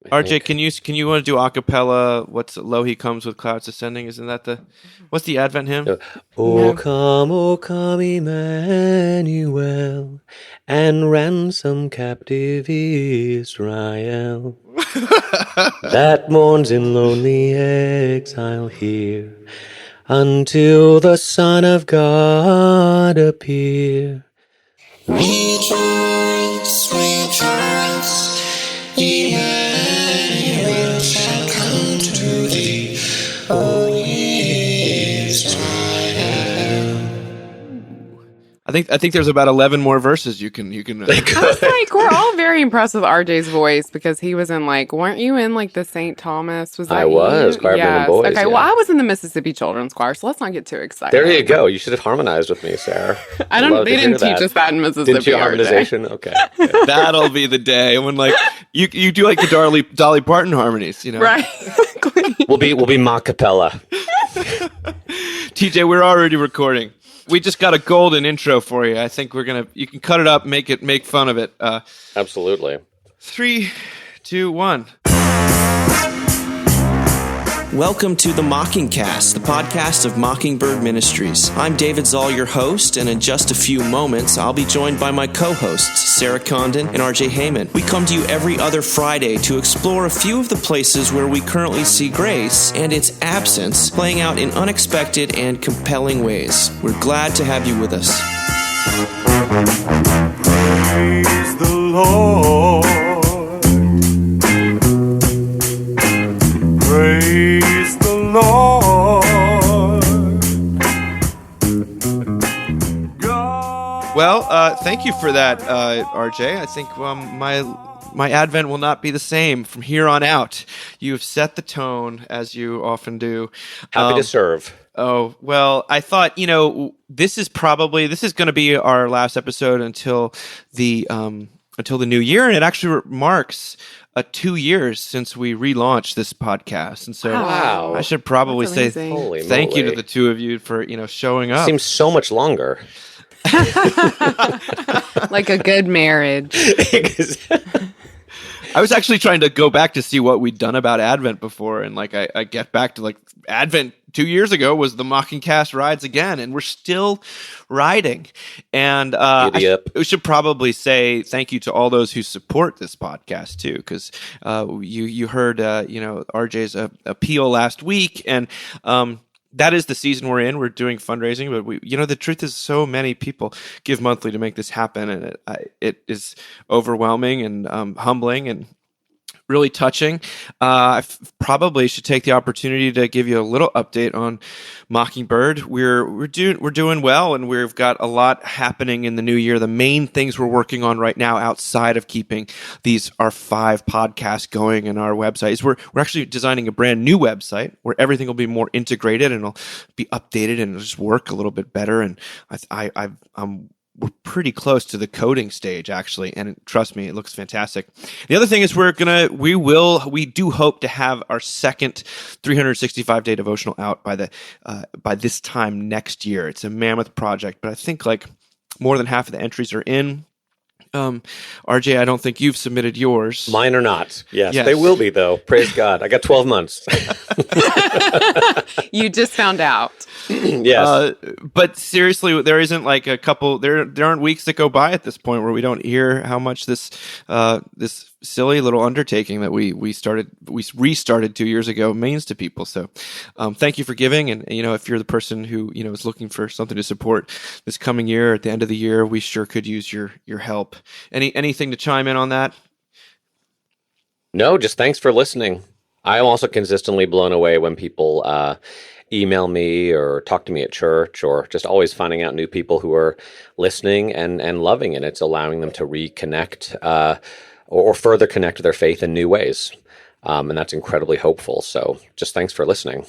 I RJ, think. can you want to do a cappella? What's Lo He Comes with Clouds Descending? Isn't that the what's the Advent hymn? No. No. O come, Emmanuel, and ransom captive Israel, that mourns in lonely exile here, until the Son of God appear. Rejoice, rejoice, Emmanuel shall come to thee, O Israel. I think there's about 11 more verses you can. I was like, we're all very impressed with RJ's voice because he was in like, weren't you in like the St. Thomas? Was that I was, you? Choir of Men and Yes. Boys, Okay. yeah. Well, I was in the Mississippi Children's Choir, so let's not get too excited. There you go. You should have harmonized with me, Sarah. I don't. They didn't teach us that in Mississippi. Didn't you RJ. harmonization? Okay. That'll be the day when like you do like the Dolly Parton harmonies, you know. Right. We'll be mock cappella. TJ, we're already recording. We just got a golden intro for you. I think you can cut it up, make fun of it. Absolutely. 3, 2, 1. Welcome to the Mockingcast, the podcast of Mockingbird Ministries. I'm David Zoll, your host, and in just a few moments, I'll be joined by my co-hosts, Sarah Condon and RJ Heyman. We come to you every other Friday to explore a few of the places where we currently see grace and its absence playing out in unexpected and compelling ways. We're glad to have you with us. Praise the Lord. Praise the Lord. God. Well, thank you for that, RJ. I think my Advent will not be the same from here on out. You have set the tone, as you often do. Happy to serve. Oh, well, I thought, this is going to be our last episode until the new year, and it actually marks 2 years since we relaunched this podcast. And so Wow. I should probably That's say amazing. Holy thank you to moly. the two of you for, showing up. Seems so much longer. Like a good marriage. I was actually trying to go back to see what we'd done about Advent before, and like I get back to like Advent 2 years ago was the Mockingcast rides again, and we're still riding. And Giddy up. we should probably say thank you to all those who support this podcast too, because you heard RJ's appeal last week, and that is the season we're in. We're doing fundraising, but the truth is, so many people give monthly to make this happen, and it is overwhelming and humbling and really touching. I probably should take the opportunity to give you a little update on Mockingbird. We're doing well, and we've got a lot happening in the new year. The main things we're working on right now, outside of keeping our 5 podcasts going in our website, is we're actually designing a brand new website where everything will be more integrated and it'll be updated and it'll just work a little bit better. And we're pretty close to the coding stage, actually, and trust me, it looks fantastic. The other thing is we do hope to have our second 365-day devotional out by this time next year. It's a mammoth project, but I think like more than half of the entries are in. RJ, I don't think you've submitted yours. Mine are not. Yes, Yes. they will be, though. Praise God. I got 12 months. You just found out. Yes. But seriously, there isn't like a couple. There aren't weeks that go by at this point where we don't hear how much this silly little undertaking that we restarted 2 years ago means to people. So, thank you for giving. And if you're the person who is looking for something to support this coming year, at the end of the year, we sure could use your help. Anything to chime in on that? No, just thanks for listening. I am also consistently blown away when people email me or talk to me at church, or just always finding out new people who are listening and loving it. It's allowing them to reconnect or further connect to their faith in new ways. And that's incredibly hopeful. So just thanks for listening.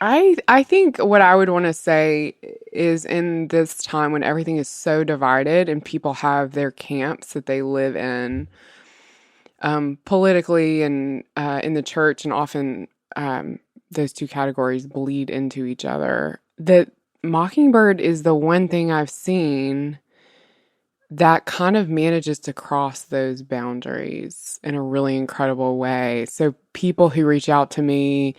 I think what I would want to say is, in this time when everything is so divided and people have their camps that they live in, politically and in the church, and often those two categories bleed into each other, that Mockingbird is the one thing I've seen that kind of manages to cross those boundaries in a really incredible way. So people who reach out to me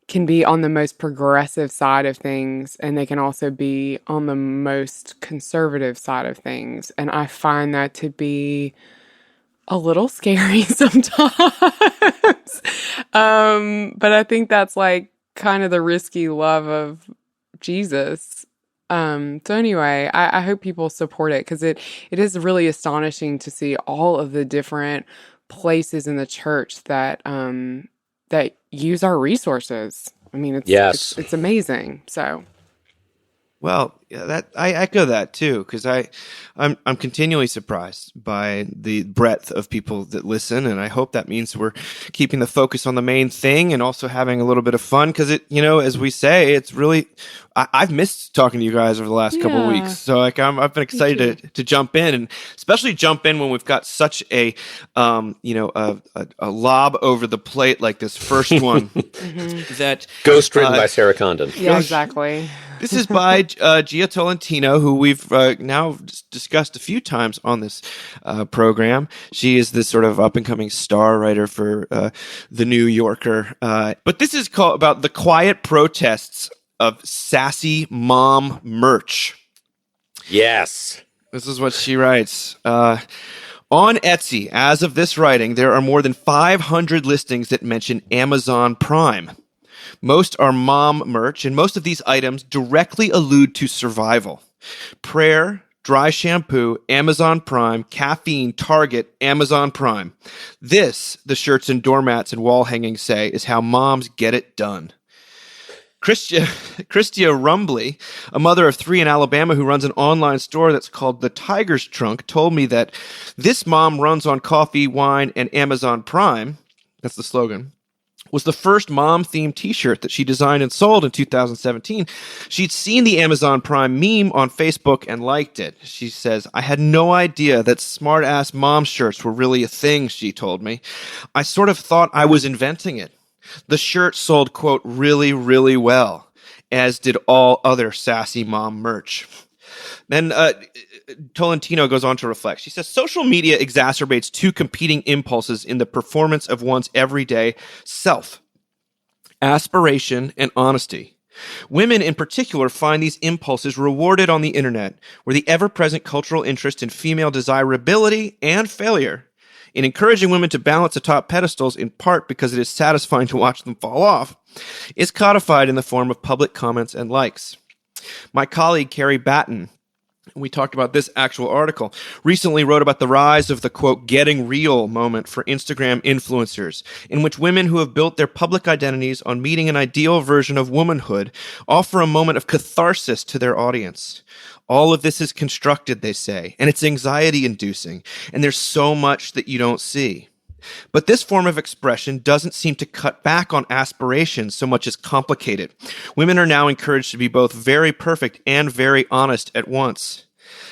can be on the most progressive side of things, and they can also be on the most conservative side of things. And I find that to be a little scary sometimes. But I think that's like kind of the risky love of Jesus. So anyway, I hope people support it, because it is really astonishing to see all of the different places in the church that that use our resources. I mean, Yes. it's amazing. So Well, yeah, that I echo that too, because I'm continually surprised by the breadth of people that listen, and I hope that means we're keeping the focus on the main thing and also having a little bit of fun, because it, as we say, it's really I've missed talking to you guys over the last couple of Yeah. weeks, so like I've been excited to jump in, and especially jump in when we've got such a a lob over the plate like this first one that Ghost written by Sarah Condon. yeah, exactly. this is by Gia Tolentino, who we've now discussed a few times on this program. She is this sort of up-and-coming star writer for The New Yorker. But this is called about the quiet protests of sassy mom merch. Yes. This is what she writes. On Etsy, as of this writing, there are more than 500 listings that mention Amazon Prime. Most are mom merch, and most of these items directly allude to survival. Prayer, dry shampoo, Amazon Prime, caffeine, Target, Amazon Prime. This, the shirts and doormats and wall hangings say, is how moms get it done. Christia Rumbly, a mother of 3 in Alabama who runs an online store that's called The Tiger's Trunk, told me that this mom runs on coffee, wine, and Amazon Prime. That's the slogan. Was the first mom-themed t-shirt that she designed and sold in 2017. She'd seen the Amazon Prime meme on Facebook and liked it. She says, I had no idea that smart-ass mom shirts were really a thing, she told me. I sort of thought I was inventing it. The shirt sold, quote, really, really well, as did all other sassy mom merch. Then Tolentino goes on to reflect. She says, social media exacerbates 2 competing impulses in the performance of one's everyday self: aspiration and honesty. Women in particular find these impulses rewarded on the internet, where the ever-present cultural interest in female desirability and failure, in encouraging women to balance atop pedestals in part because it is satisfying to watch them fall off, is codified in the form of public comments and likes. My colleague, Carrie Batten, we talked about this actual article, recently wrote about the rise of the, quote, getting real moment for Instagram influencers, in which women who have built their public identities on meeting an ideal version of womanhood offer a moment of catharsis to their audience. All of this is constructed, they say, and it's anxiety-inducing, and there's so much that you don't see. But this form of expression doesn't seem to cut back on aspirations so much as complicate it. Women are now encouraged to be both very perfect and very honest at once.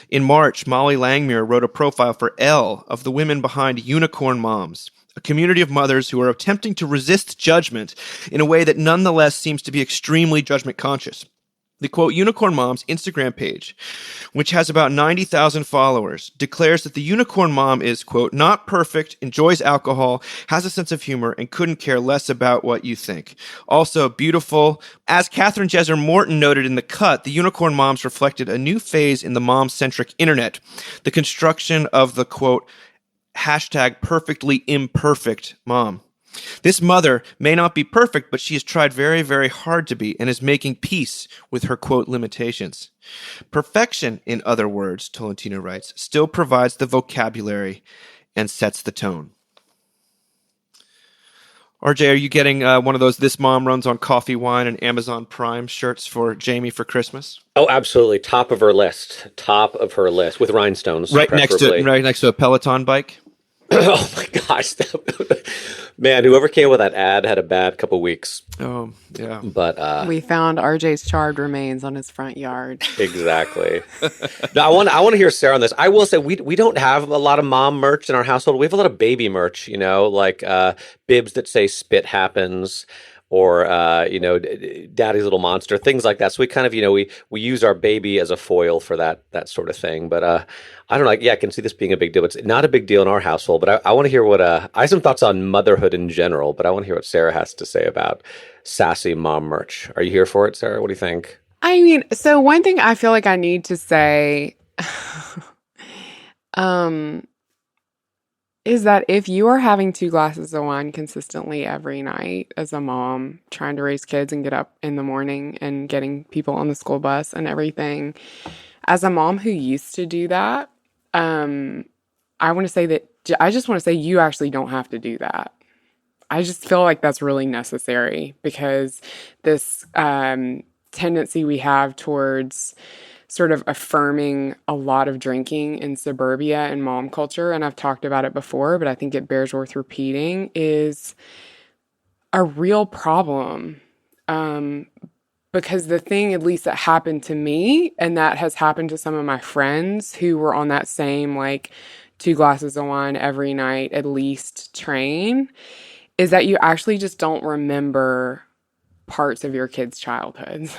In March, Molly Langmuir wrote a profile for Elle of the women behind Unicorn Moms, a community of mothers who are attempting to resist judgment in a way that nonetheless seems to be extremely judgment conscious. The, quote, Unicorn Moms Instagram page, which has about 90,000 followers, declares that the Unicorn Mom is, quote, not perfect, enjoys alcohol, has a sense of humor, and couldn't care less about what you think. Also beautiful. As Catherine Jesser Morton noted in The Cut, the Unicorn Moms reflected a new phase in the mom-centric internet, the construction of the, quote, hashtag perfectly imperfect mom. This mother may not be perfect, but she has tried very, very hard to be and is making peace with her, quote, limitations. Perfection, in other words, Tolentino writes, still provides the vocabulary and sets the tone. RJ, are you getting one of those This Mom Runs on Coffee, Wine, and Amazon Prime shirts for Jamie for Christmas? Oh, absolutely. Top of her list. Top of her list with rhinestones. Right next to a Peloton bike? Oh my gosh. Man, whoever came up with that ad had a bad couple weeks. Oh, yeah. But We found RJ's charred remains on his front yard. exactly. No, I want to hear Sarah on this. I will say we don't have a lot of mom merch in our household. We have a lot of baby merch, like bibs that say spit happens, or Daddy's Little Monster, things like that. So we kind of, we use our baby as a foil for that sort of thing. But I don't know. Yeah, I can see this being a big deal. It's not a big deal in our household. But I want to hear what I have some thoughts on motherhood in general. But I want to hear what Sarah has to say about sassy mom merch. Are you here for it, Sarah? What do you think? I mean, so one thing I feel like I need to say is that if you are having 2 glasses of wine consistently every night as a mom, trying to raise kids and get up in the morning and getting people on the school bus and everything, as a mom who used to do that, I just want to say you actually don't have to do that. I just feel like that's really necessary because this tendency we have towards sort of affirming a lot of drinking in suburbia and mom culture, and I've talked about it before, but I think it bears worth repeating, is a real problem. Because the thing, at least that happened to me, and that has happened to some of my friends who were on that same, 2 glasses of wine every night at least train, is that you actually just don't remember parts of your kids' childhoods.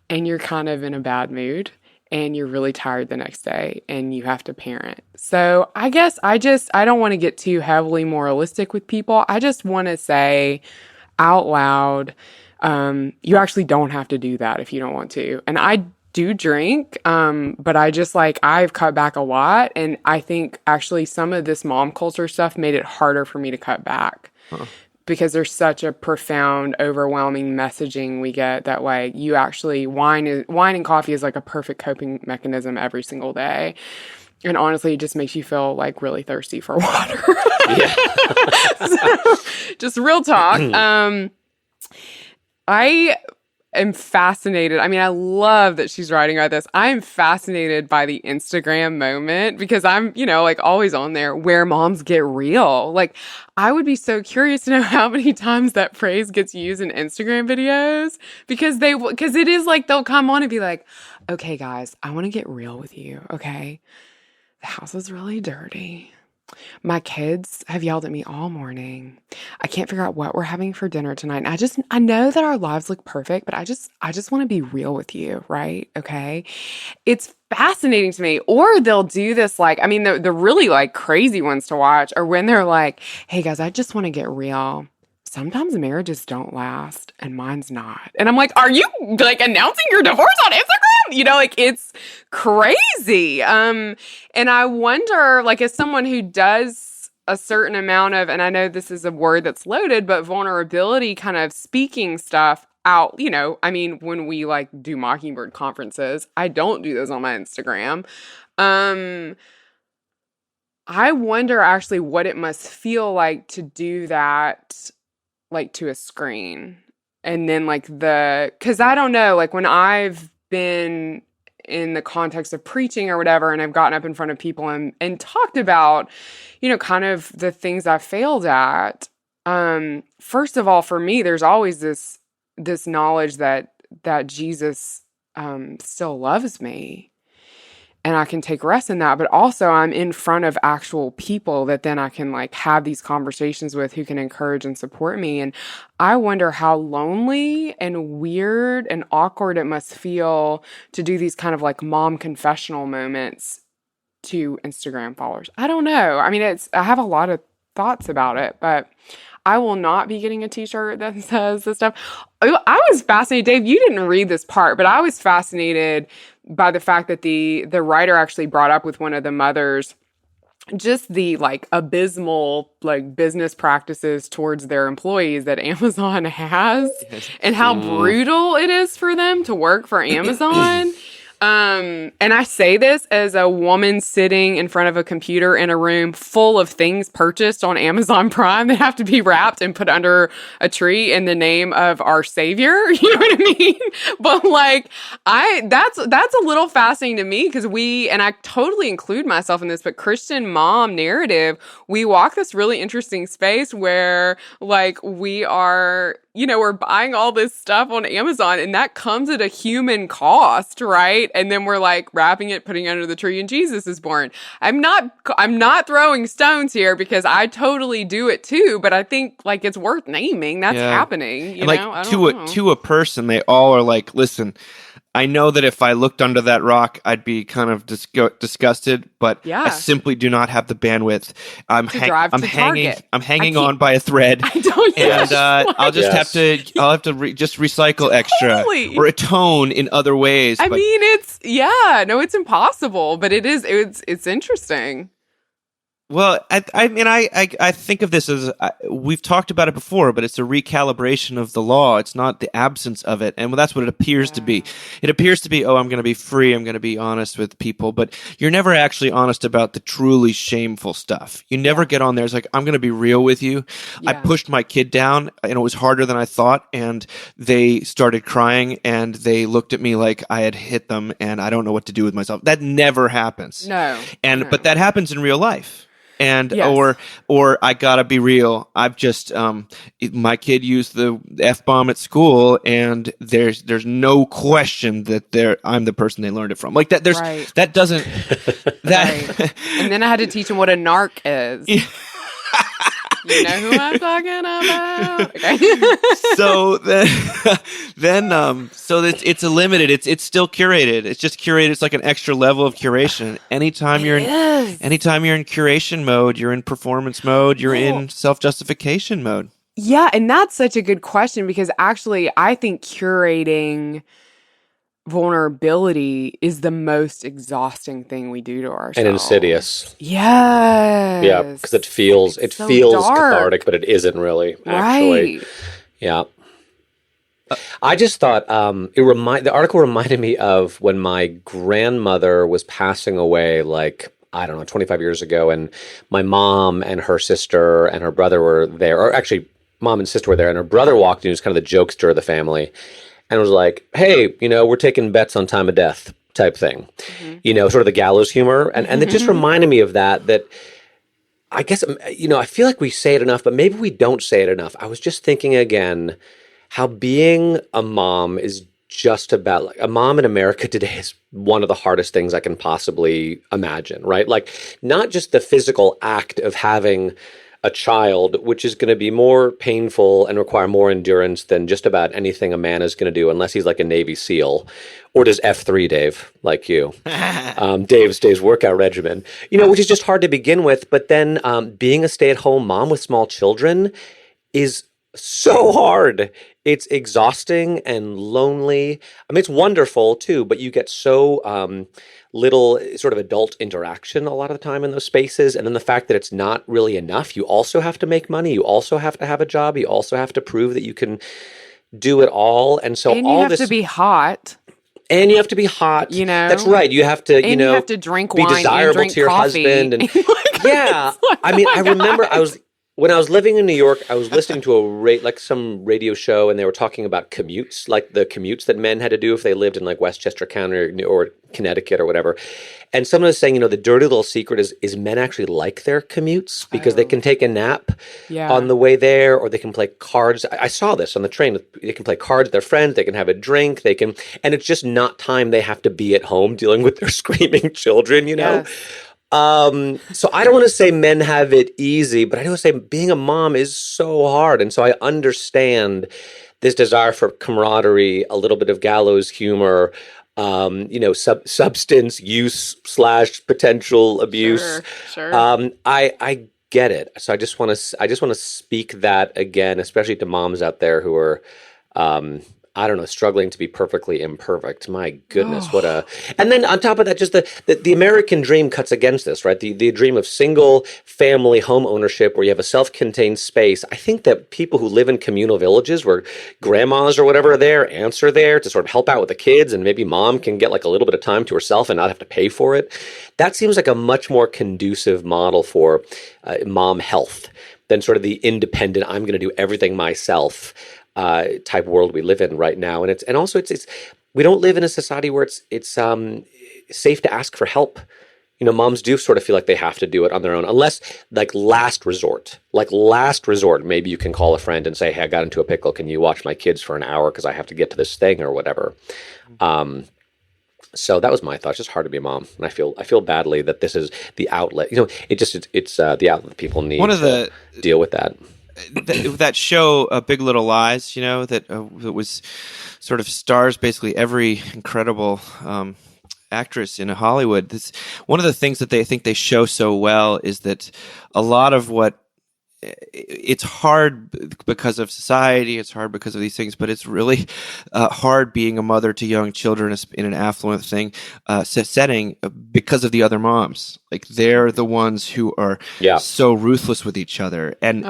And you're kind of in a bad mood and you're really tired the next day and you have to parent. So I guess I don't want to get too heavily moralistic with people. I just want to say out loud, you actually don't have to do that if you don't want to. And I do drink, but I've cut back a lot. And I think actually some of this mom culture stuff made it harder for me to cut back. Huh. Because there's such a profound, overwhelming messaging we get that you actually, wine and coffee is like a perfect coping mechanism every single day. And honestly, it just makes you feel really thirsty for water. Yeah. So, just real talk. I am fascinated. I mean, I love that she's writing about this. I'm fascinated by the Instagram moment because I'm, always on there where moms get real. I would be so curious to know how many times that phrase gets used in Instagram videos because it is they'll come on and be like, okay, guys, I want to get real with you. Okay. The house is really dirty. My kids have yelled at me all morning. I can't figure out what we're having for dinner tonight. And I know that our lives look perfect, but I just want to be real with you, right? Okay. It's fascinating to me. Or they'll do this the really crazy ones to watch are when they're like, hey guys, I just want to get real. Sometimes marriages don't last and mine's not. And I'm like, are you announcing your divorce on Instagram? It's crazy. And I wonder, as someone who does a certain amount of, and I know this is a word that's loaded, but vulnerability kind of speaking stuff out, when we do Mockingbird conferences, I don't do those on my Instagram. I wonder actually what it must feel like to do that to a screen. And then because I don't know, when I've been in the context of preaching or whatever, and I've gotten up in front of people and talked about, kind of the things I failed at. First of all, for me, there's always this knowledge that Jesus still loves me. And I can take rest in that, but also I'm in front of actual people that then I can have these conversations with who can encourage and support me. And I wonder how lonely and weird and awkward it must feel to do these kind of mom confessional moments to Instagram followers. I don't know. I mean, I have a lot of thoughts about it, but I will not be getting a t-shirt that says this stuff. I was fascinated, Dave, you didn't read this part, but I was fascinated by the fact that the writer actually brought up with one of the mothers just the abysmal business practices towards their employees that Amazon has and how brutal it is for them to work for Amazon. And I say this as a woman sitting in front of a computer in a room full of things purchased on Amazon Prime that have to be wrapped and put under a tree in the name of our Savior. You know what I mean? But that's a little fascinating to me because and I totally include myself in this, but Christian mom narrative, we walk this really interesting space where we are we're buying all this stuff on Amazon and that comes at a human cost, right? And then we're like wrapping it, putting it under the tree, and Jesus is born. I'm not throwing stones here because I totally do it too, but I think like it's worth naming. That's happening. You and like know? I don't know. to a person, they all are like, listen, I know that if I looked under that rock, I'd be kind of disgusted, but Yeah. I simply do not have the bandwidth. I'm drive to hanging. Target. I'm hanging I on by a thread, I don't and I'll just Yes. have to just recycle extra Totally. or atone in other ways. I but mean, it's impossible, but it's interesting. Well, I mean, I think of this as we've talked about it before, but it's a recalibration of the law. It's not the absence of it, and that's what it appears to be. It appears to be, I'm going to be free, I'm going to be honest with people, but you're never actually honest about the truly shameful stuff. You never get on there. It's like, I'm going to be real with you. I Yeah. pushed my kid down, and it was harder than I thought, and they started crying, and they looked at me like I had hit them, and I don't know what to do with myself. That never happens. No. But that happens in real life. And Yes. or I gotta be real. I've just my kid used the F-bomb at school, and there's no question that I'm the person they learned it from. Like that. There's Right. that doesn't that. Right. And then I had to teach him what a narc is. You know who I'm talking about? Okay. So then so it's a limited. It's still curated. It's just curated. It's like an extra level of curation. Anytime you're in curation mode, you're in performance mode, you're in self-justification mode. Yeah, and that's such a good question because actually I think curating vulnerability is the most exhausting thing we do to ourselves. And insidious. Yes. Yeah, because it feels so dark. cathartic, but it isn't really actually. Right. Yeah. I just thought the article reminded me of when my grandmother was passing away, like, I don't know, 25 years ago, and my mom and her sister and her brother were there, or actually mom and sister were there, and her brother walked in, who's kind of the jokester of the family, and was like, hey, we're taking bets on time of death type thing, sort of the gallows humor. And it just reminded me of that I guess, I feel like we say it enough, but maybe we don't say it enough. I was just thinking again, how being a mom is just about, like, a mom in America today is one of the hardest things I can possibly imagine, right? Like, not just the physical act of having a child, which is going to be more painful and require more endurance than just about anything a man is going to do, unless he's like a Navy SEAL, or does F3, Dave, like you. Dave's workout regimen, which is just hard to begin with. But then being a stay-at-home mom with small children is so hard. It's exhausting and lonely. I mean, it's wonderful too, but you get so little sort of adult interaction a lot of the time in those spaces. And then the fact that it's not really enough. You also have to make money. You also have to have a job. You also have to prove that you can do it all. And so And all you have this, to be hot. and you have to be hot. That's right. You have to, And you have to drink be wine desirable and drink to your coffee. husband. And yeah, I mean, I remember when I was living in New York, I was listening to some radio show, and they were talking about commutes, like the commutes that men had to do if they lived in like Westchester County or Connecticut or whatever. And someone was saying, the dirty little secret is men actually like their commutes because they can take a nap on the way there, or they can play cards. I saw this on the train. They can play cards with their friends. They can have a drink. And it's just not time they have to be at home dealing with their screaming children, Yes. So I don't want to say men have it easy, but I do want to say being a mom is so hard. And so I understand this desire for camaraderie, a little bit of gallows humor, substance use / potential abuse. Sure. I get it. So I just want to speak that again, especially to moms out there who are, struggling to be perfectly imperfect. My goodness, and then on top of that, just the American dream cuts against this, right? The dream of single family home ownership where you have a self-contained space. I think that people who live in communal villages where grandmas or whatever are there, aunts are there to sort of help out with the kids, and maybe mom can get like a little bit of time to herself and not have to pay for it. That seems like a much more conducive model for mom health than sort of the independent, I'm going to do everything myself type world we live in right now. And also it's we don't live in a society where it's safe to ask for help. moms do sort of feel like they have to do it on their own, unless like last resort, maybe you can call a friend and say, hey, I got into a pickle. Can you watch my kids for an hour? Cause I have to get to this thing or whatever. So that was my thought. It's just hard to be a mom. And I feel badly that this is the outlet, it's the outlet that people need One of to deal with that. That show, Big Little Lies, that was sort of stars basically every incredible actress in Hollywood. One of the things that they think they show so well is that a lot of what it's hard because of society, it's hard because of these things, but it's really hard being a mother to young children in an affluent setting because of the other moms. Like they're the ones who are so ruthless with each other, and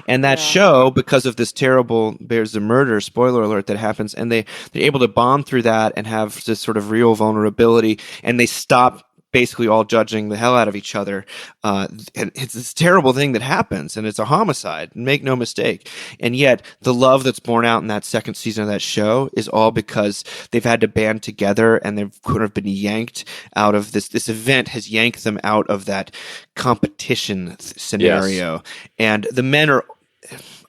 that show, because of this terrible there's a murder, spoiler alert, that happens, and they're able to bond through that and have this sort of real vulnerability, and they stop basically all judging the hell out of each other. And it's this terrible thing that happens, and it's a homicide, make no mistake. And yet the love that's born out in that second season of that show is all because they've had to band together, and they've kind of been yanked out of this event has yanked them out of that competition scenario. Yes. And the men are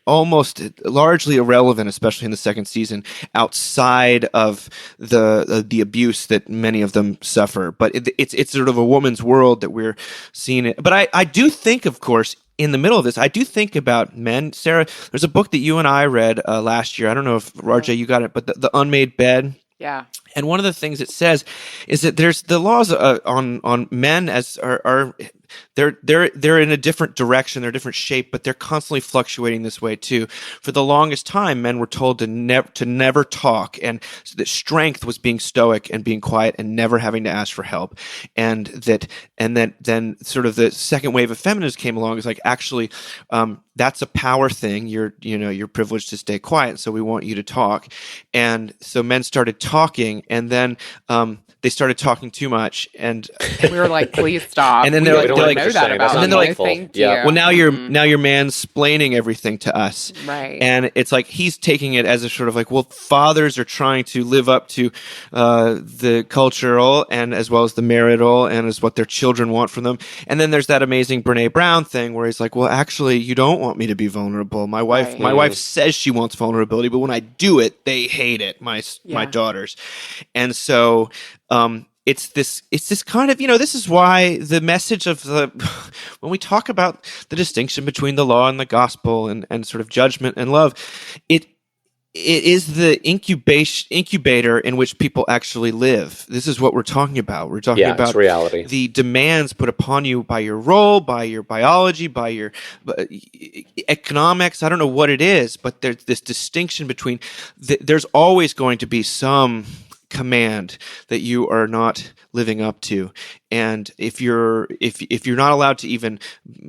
almost largely irrelevant, especially in the second season, outside of the abuse that many of them suffer. But it's sort of a woman's world that we're seeing it. But I do think, of course, in the middle of this, I do think about men. Sarah, there's a book that you and I read last year. I don't know if, RJ, you got it, but the Unmade Bed. Yeah. And one of the things it says is that there's the laws on men as are they're in a different direction, they're a different shape, but they're constantly fluctuating this way too. For the longest time, men were told to never talk, and that strength was being stoic and being quiet and never having to ask for help. And then sort of the second wave of feminism came along. It's like, actually, that's a power thing. You're privileged to stay quiet, so we want you to talk. And so men started talking, and then they started talking too much, and we were like, "Please stop." And then they're like, "Know that about me." And then they're like, "Thank you." Yeah. Well, now you're mansplaining everything to us, right? And it's like he's taking it as a sort of like, well, fathers are trying to live up to the cultural and as well as the marital and as what their children want from them. And then there's that amazing Brene Brown thing where he's like, well, actually, you don't want me to be vulnerable. My wife says she wants vulnerability, but when I do it, they hate it. My daughters, and so. It's this kind of, this is why the message of when we talk about the distinction between the law and the gospel and sort of judgment and love, it is the incubator in which people actually live. This is what we're talking about. We're talking about it's reality. The demands put upon you by your role, by your biology, by your economics. I don't know what it is, but there's this distinction between, there's always going to be some command that you are not living up to, and if you're not allowed to even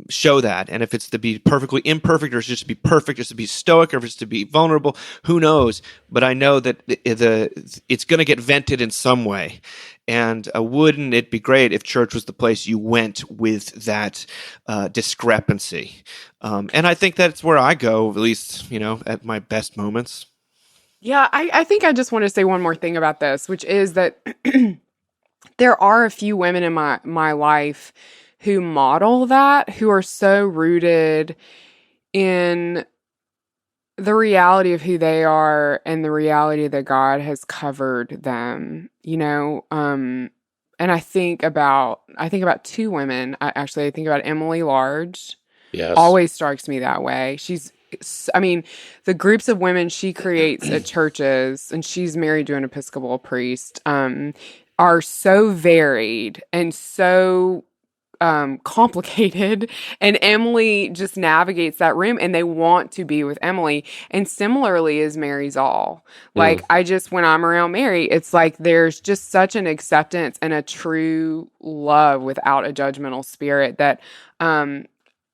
show that, and if it's to be perfectly imperfect, or it's just to be perfect, or it's to be stoic, or if it's to be vulnerable, who knows? But I know that it's going to get vented in some way. And wouldn't it be great if church was the place you went with that discrepancy? And I think that's where I go, at least at my best moments. Yeah, I think I just want to say one more thing about this, which is that there are a few women in my life who model that, who are so rooted in the reality of who they are and the reality that God has covered them, and I think about two women. I think about Emily Large. Yes. Always strikes me that way. The groups of women she creates at churches, and she's married to an Episcopal priest, are so varied and so complicated, and Emily just navigates that room, and they want to be with Emily. And similarly is Mary Zoll. Like, when I'm around Mary, it's like there's just such an acceptance and a true love without a judgmental spirit that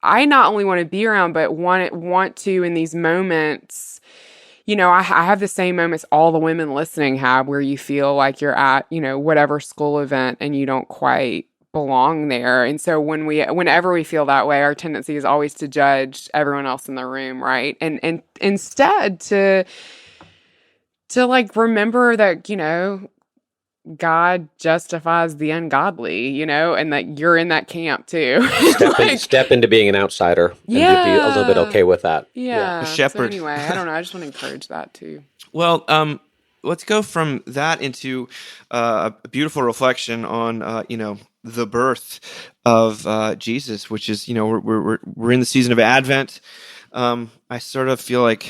I not only want to be around, but want to, in these moments, I have the same moments all the women listening have, where you feel like you're at, whatever school event and you don't quite belong there. And so whenever we feel that way, our tendency is always to judge everyone else in the room, right? And instead to like remember that, God justifies the ungodly, and that you're in that camp too. Step into being an outsider and be a little bit okay with that. Yeah. A shepherd. So anyway, I don't know. I just want to encourage that too. Well, let's go from that into a beautiful reflection on, the birth of Jesus, which is, we're in the season of Advent. I sort of feel like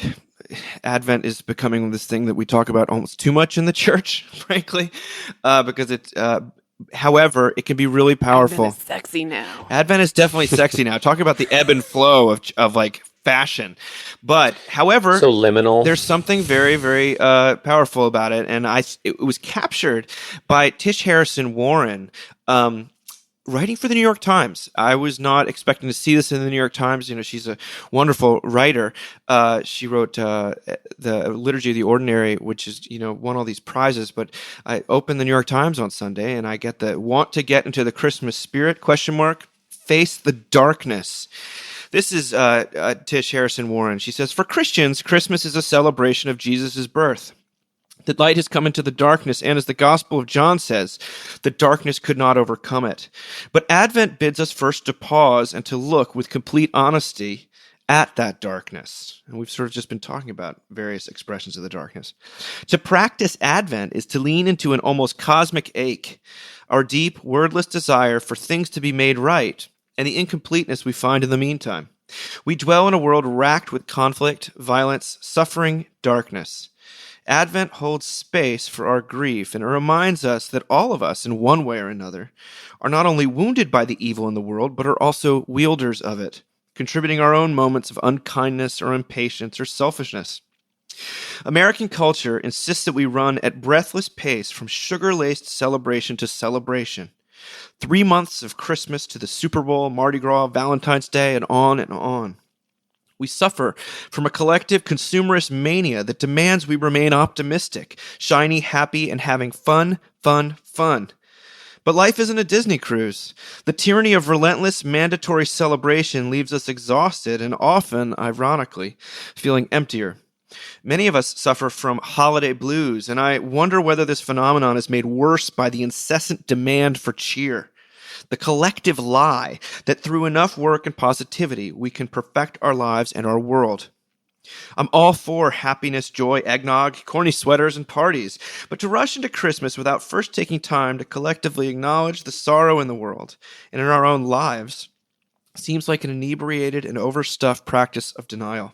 Advent is becoming this thing that we talk about almost too much in the church, frankly, because it's. However, it can be really powerful. Advent is sexy now. Advent is definitely sexy now. Talk about the ebb and flow of like fashion. But however, so liminal. There's something very, very powerful about it, and it was captured by Tish Harrison Warren. Writing for the New York Times. I was not expecting to see this in the New York Times. She's a wonderful writer. She wrote the Liturgy of the Ordinary, which is, won all these prizes. But I opened the New York Times on Sunday, and I get the want to get into the Christmas spirit, ? Face the darkness. This is Tish Harrison Warren. She says, for Christians, Christmas is a celebration of Jesus' birth. The light has come into the darkness, and as the Gospel of John says, the darkness could not overcome it. But Advent bids us first to pause and to look with complete honesty at that darkness. And we've sort of just been talking about various expressions of the darkness. To practice Advent is to lean into an almost cosmic ache, our deep, wordless desire for things to be made right, and the incompleteness we find in the meantime. We dwell in a world racked with conflict, violence, suffering, darkness. Advent holds space for our grief, and it reminds us that all of us, in one way or another, are not only wounded by the evil in the world, but are also wielders of it, contributing our own moments of unkindness or impatience or selfishness. American culture insists that we run at breathless pace from sugar-laced celebration to celebration. 3 months of Christmas to the Super Bowl, Mardi Gras, Valentine's Day, and on and on. We suffer from a collective consumerist mania that demands we remain optimistic, shiny, happy, and having fun. But life isn't a Disney cruise. The tyranny of relentless, mandatory celebration leaves us exhausted and often, ironically, feeling emptier. Many of us suffer from holiday blues, and I wonder whether this phenomenon is made worse by the incessant demand for cheer. The collective lie that through enough work and positivity, we can perfect our lives and our world. I'm all for happiness, joy, eggnog, corny sweaters, and parties, but to rush into Christmas without first taking time to collectively acknowledge the sorrow in the world and in our own lives seems like an inebriated and overstuffed practice of denial.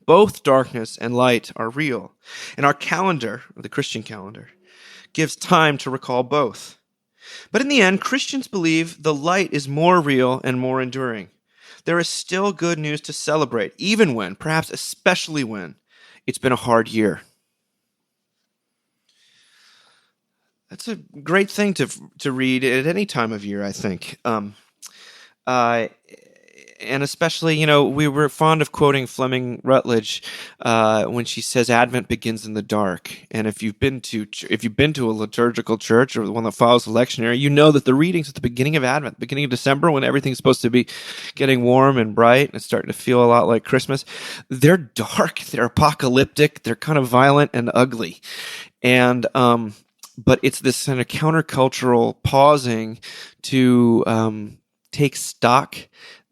Both darkness and light are real, and our calendar, the Christian calendar, gives time to recall both. But in the end, Christians believe the light is more real and more enduring. There is still good news to celebrate, even when, perhaps especially when, it's been a hard year. That's a great thing to read at any time of year, I think. And especially, we were fond of quoting Fleming Rutledge when she says Advent begins in the dark. And if you've been to a liturgical church or the one that follows the lectionary, you know that the readings at the beginning of Advent, beginning of December, when everything's supposed to be getting warm and bright and it's starting to feel a lot like Christmas, they're dark, they're apocalyptic, they're kind of violent and ugly. And but it's this kind of countercultural pausing to take stock.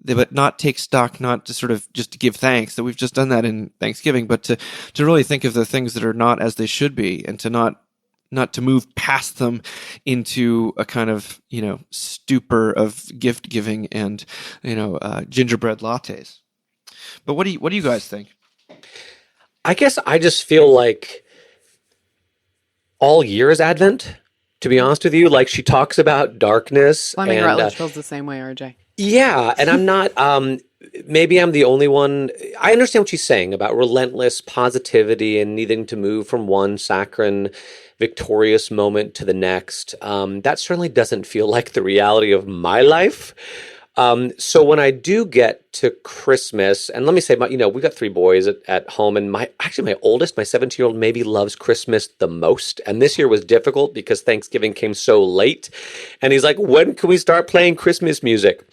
But not take stock, not to sort of just to give thanks, that we've just done that in Thanksgiving, but to really think of the things that are not as they should be, and to not to move past them into a kind of, stupor of gift giving and, gingerbread lattes. But what do you guys think? I guess I just feel like all year is Advent, to be honest with you. Like, she talks about darkness. Fleming Rutledge feels the same way, RJ. Yeah, and I'm not, maybe I'm the only one. I understand what she's saying about relentless positivity and needing to move from one saccharine, victorious moment to the next. That certainly doesn't feel like the reality of my life. So when I do get to Christmas, and let me say, we got 3 boys at home, and my oldest, my 17-year-old, maybe loves Christmas the most. And this year was difficult because Thanksgiving came so late. And he's like, when can we start playing Christmas music?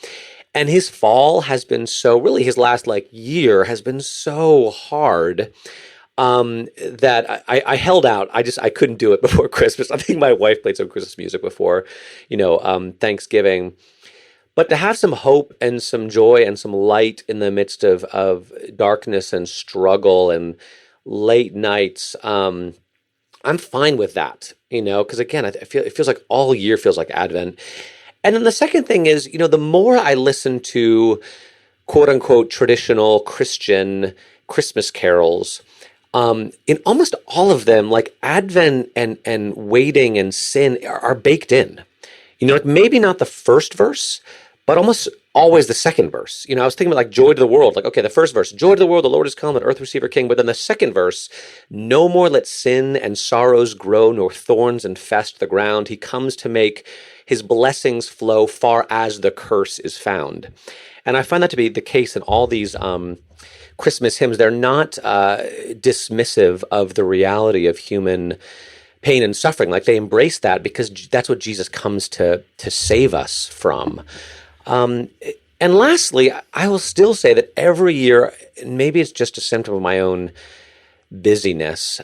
And his fall has been his last year has been so hard. that I held out. I couldn't do it before Christmas. I think my wife played some Christmas music before, Thanksgiving. But to have some hope and some joy and some light in the midst of darkness and struggle and late nights, I'm fine with that, because again, it feels like all year feels like Advent. And then the second thing is, the more I listen to quote unquote traditional Christian Christmas carols, in almost all of them, like Advent and waiting and sin are baked in. Like maybe not the first verse, but almost always the second verse. I was thinking about like joy to the world. Like, okay, the first verse, joy to the world, the Lord is come, let earth receive her king. But then the second verse, no more let sin and sorrows grow, nor thorns infest the ground. He comes to make his blessings flow far as the curse is found. And I find that to be the case in all these Christmas hymns. They're not dismissive of the reality of human pain and suffering. Like they embrace that because that's what Jesus comes to save us from. And lastly, I will still say that every year, and maybe it's just a symptom of my own busyness,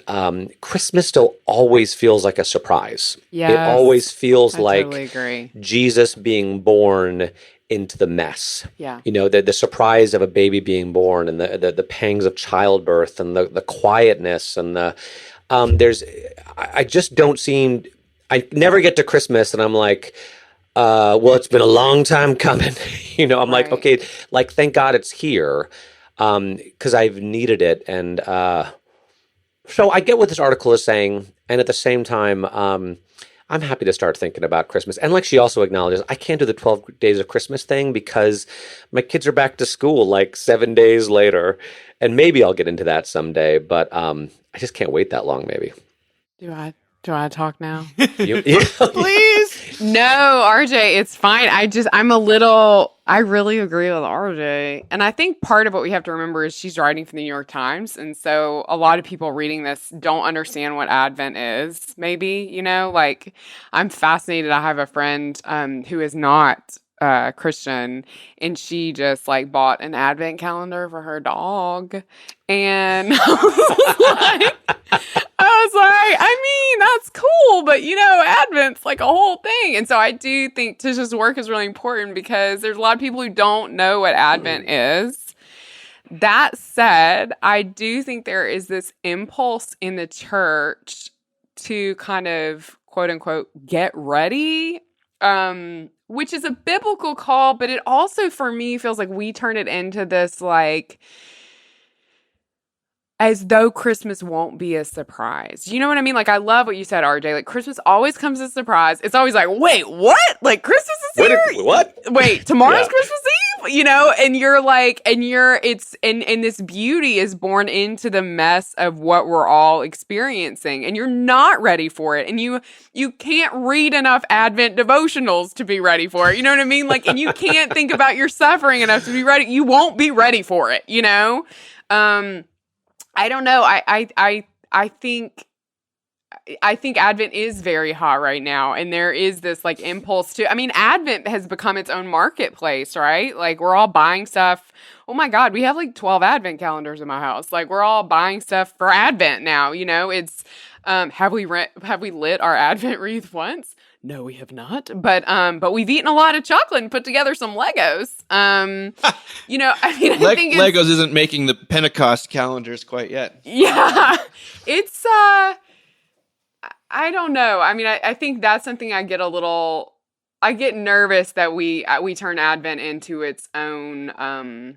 Christmas still always feels like a surprise. Yes, it always feels like totally agree. Jesus being born into the mess. Yeah. The surprise of a baby being born and the pangs of childbirth and the quietness and I just don't seem, I never get to Christmas and I'm like, well, it's been a long time coming. I'm like, okay, like, thank God it's here, because I've needed it. And so I get what this article is saying. And at the same time, I'm happy to start thinking about Christmas. And like she also acknowledges, I can't do the 12 days of Christmas thing because my kids are back to school like 7 days later. And maybe I'll get into that someday, but I just can't wait that long, maybe. Do I talk now? Please. No, RJ, it's fine. I really agree with RJ. And I think part of what we have to remember is she's writing for the New York Times. And so a lot of people reading this don't understand what Advent is, maybe, like I'm fascinated. I have a friend who is not Christian, and she just like bought an Advent calendar for her dog. And I was like, I mean, that's cool, but Advent's like a whole thing. And so I do think Tisha's work is really important because there's a lot of people who don't know what Advent is. That said, I do think there is this impulse in the church to kind of quote unquote get ready, which is a biblical call, but it also for me feels like we turn it into this like as though Christmas won't be a surprise. You know what I mean? Like, I love what you said, RJ. Like, Christmas always comes as a surprise. It's always like, wait, what? Like, Christmas is here? What? Wait, tomorrow's Christmas Eve? And you're like, and this beauty is born into the mess of what we're all experiencing. And you're not ready for it. And you can't read enough Advent devotionals to be ready for it. You know what I mean? Like, and you can't think about your suffering enough to be ready. You won't be ready for it, I don't know. I think Advent is very hot right now, and there is this like impulse to. I mean, Advent has become its own marketplace, right? Like we're all buying stuff. Oh my God, we have like 12 Advent calendars in my house. Like we're all buying stuff for Advent now. It's have we lit our Advent wreath once? No, we have not. But we've eaten a lot of chocolate and put together some Legos. I think Legos isn't making the Pentecost calendars quite yet. Yeah, it's I don't know. I mean, I think that's something I get nervous that we turn Advent into its own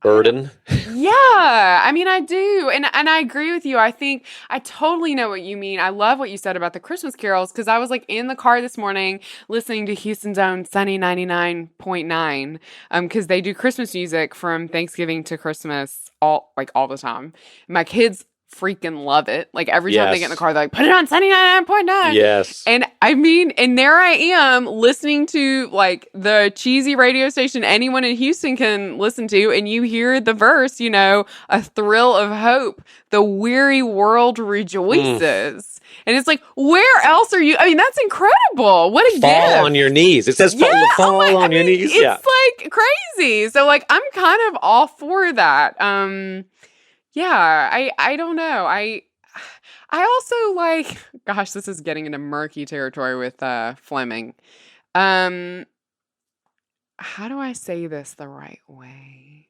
burden. Yeah, I mean, I do. And I agree with you. I think I totally know what you mean. I love what you said about the Christmas carols because I was like in the car this morning listening to Houston's own Sunny 99.9 because they do Christmas music from Thanksgiving to Christmas all the time. My kids freaking love it. Like every time they get in the car, they're like, put it on Sunny 99.9. Yes. And I mean, and there I am listening to like the cheesy radio station anyone in Houston can listen to. And you hear the verse, a thrill of hope. The weary world rejoices. And it's like, where else are you? I mean, that's incredible. What a gift. Fall on your knees. It says fall on your knees. It's like crazy. So like, I'm kind of all for that. Yeah, I don't know. I also like, gosh, this is getting into murky territory with Fleming. Um, how do I say this the right way?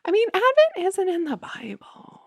I mean, Advent isn't in the Bible.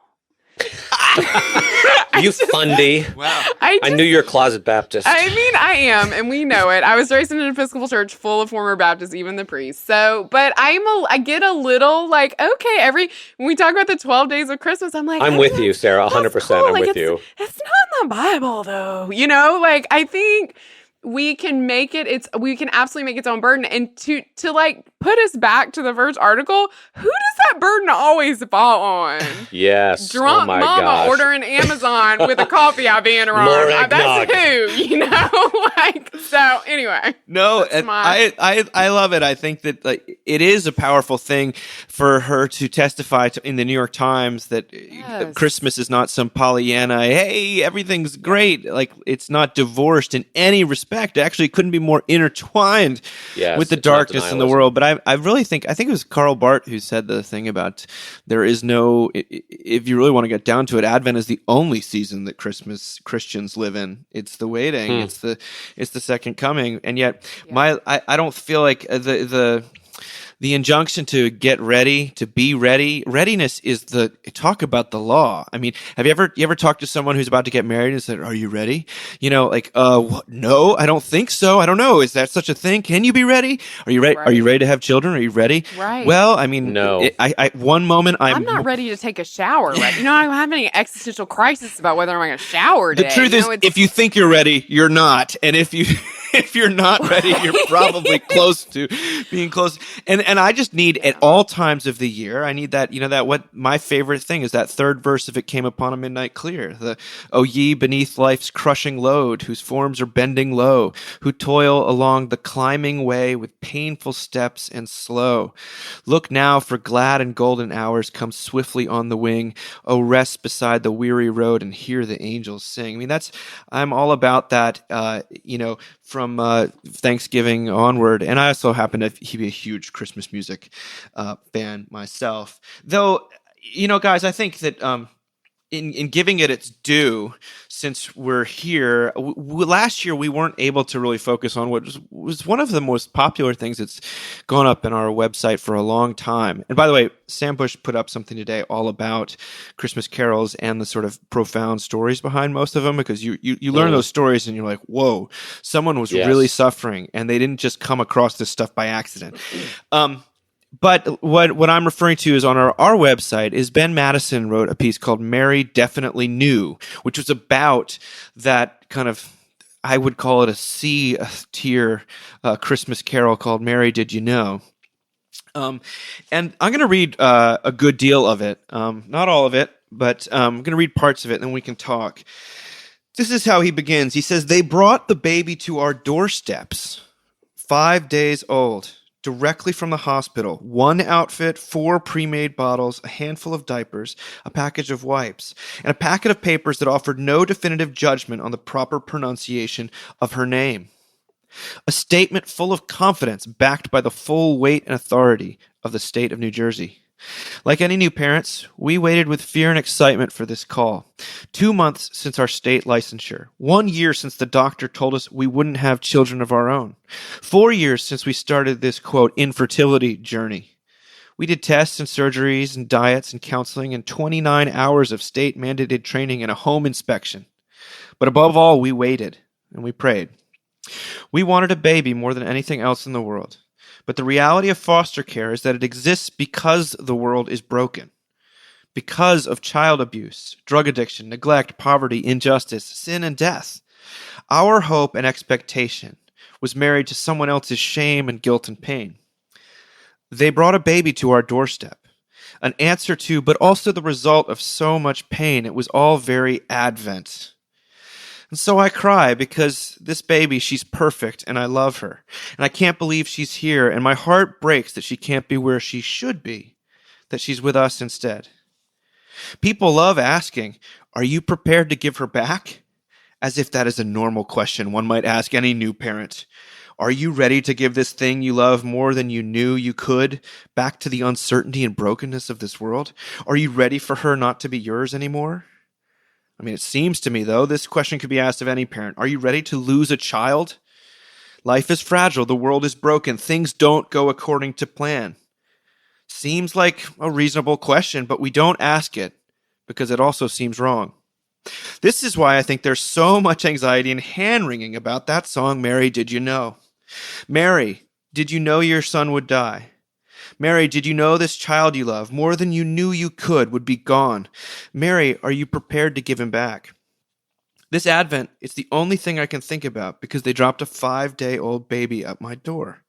You fundy. Wow. I knew you're a closet Baptist. I mean, I am, and we know it. I was raised in an Episcopal church full of former Baptists, even the priests. So, but I get a little like, okay, when we talk about the 12 days of Christmas, I'm like, I'm with you, Sarah, 100%. that's cool. I'm Like, with you. It's not in the Bible, though. You know, like, I think we can make it, we can absolutely make its own burden. And to like put us back to the first article, who does that burden always fall on? Yes. Drunk oh my mama gosh. ordering Amazon with a coffee out being her More arm. That's eggnog. who, you know? Like, so anyway. No, That's and my- I love it. I think that like it is a powerful thing for her to testify in the New York Times that Yes. Christmas is not some Pollyanna. Hey, everything's great. Like it's not divorced in any respect. Actually, it couldn't be more intertwined Yes, with the it's not darkness in the denialism. world. But I really think it was Karl Barth who said the thing about there is no. If you really want to get down to it, Advent is the only season that Christians live in. It's the waiting. It's the second coming, and yet I don't feel like the injunction to get ready, to be ready. Readiness is talk about the law. I mean, have you ever talked to someone who's about to get married and said, "Are you ready?" You know, like, no, I don't think so. I don't know. Is that such a thing? Can you be ready? Are you ready? Right. Are you ready to have children? Are you ready? Right. Well, I mean, No. I one moment I'm not ready to take a shower. Right? You know, I don't have any existential crisis about whether I'm going to shower The today. truth You is, know, it's- if you think you're ready, you're not. And if you if you're not ready, you're probably close to being close. And I just need at all times of the year, I need that, what my favorite thing is that third verse of It Came Upon a Midnight Clear. O ye beneath life's crushing load, whose forms are bending low, who toil along the climbing way with painful steps and slow. Look now, for glad and golden hours come swiftly on the wing. O rest beside the weary road and hear the angels sing. I mean, I'm all about that, from Thanksgiving onward. And I also happen to be a huge Christmas music fan myself. Though, guys, I think that in giving it its due, since we're here, last year we weren't able to really focus on what was one of the most popular things that's gone up in our website for a long time. And by the way, Sam Bush put up something today all about Christmas carols and the sort of profound stories behind most of them, because you learn those stories and you're like, whoa, someone was really suffering and they didn't just come across this stuff by accident. But what I'm referring to is on our website is Ben Madison wrote a piece called Mary Definitely Knew, which was about that kind of, I would call it a C-tier Christmas carol called Mary Did You Know? And I'm going to read a good deal of it, not all of it, but I'm going to read parts of it and then we can talk. This is how he begins. He says, "They brought the baby to our doorsteps, 5 days old, directly from the hospital. 1 outfit, 4 pre-made bottles, a handful of diapers, a package of wipes, and a packet of papers that offered no definitive judgment on the proper pronunciation of her name. A statement full of confidence backed by the full weight and authority of the state of New Jersey. Like any new parents, we waited with fear and excitement for this call. 2 months since our state licensure. 1 year since the doctor told us we wouldn't have children of our own. 4 years since we started this, quote, infertility journey. We did tests and surgeries and diets and counseling and 29 hours of state-mandated training and a home inspection. But above all, we waited and we prayed. We wanted a baby more than anything else in the world. But the reality of foster care is that it exists because the world is broken. Because of child abuse, drug addiction, neglect, poverty, injustice, sin, and death. Our hope and expectation was married to someone else's shame and guilt and pain. They brought a baby to our doorstep. An answer to, but also the result of so much pain. It was all very Advent. And so I cry because this baby, she's perfect and I love her. And I can't believe she's here and my heart breaks that she can't be where she should be, that she's with us instead. People love asking, are you prepared to give her back? As if that is a normal question one might ask any new parent. Are you ready to give this thing you love more than you knew you could back to the uncertainty and brokenness of this world? Are you ready for her not to be yours anymore? I mean, it seems to me, though, this question could be asked of any parent. Are you ready to lose a child? Life is fragile. The world is broken. Things don't go according to plan. Seems like a reasonable question, but we don't ask it because it also seems wrong. This is why I think there's so much anxiety and hand-wringing about that song, Mary, Did You Know? Mary, did you know your son would die? Mary, did you know this child you love, more than you knew you could, would be gone? Mary, are you prepared to give him back? This Advent, it's the only thing I can think about because they dropped a 5-day-old baby at my door.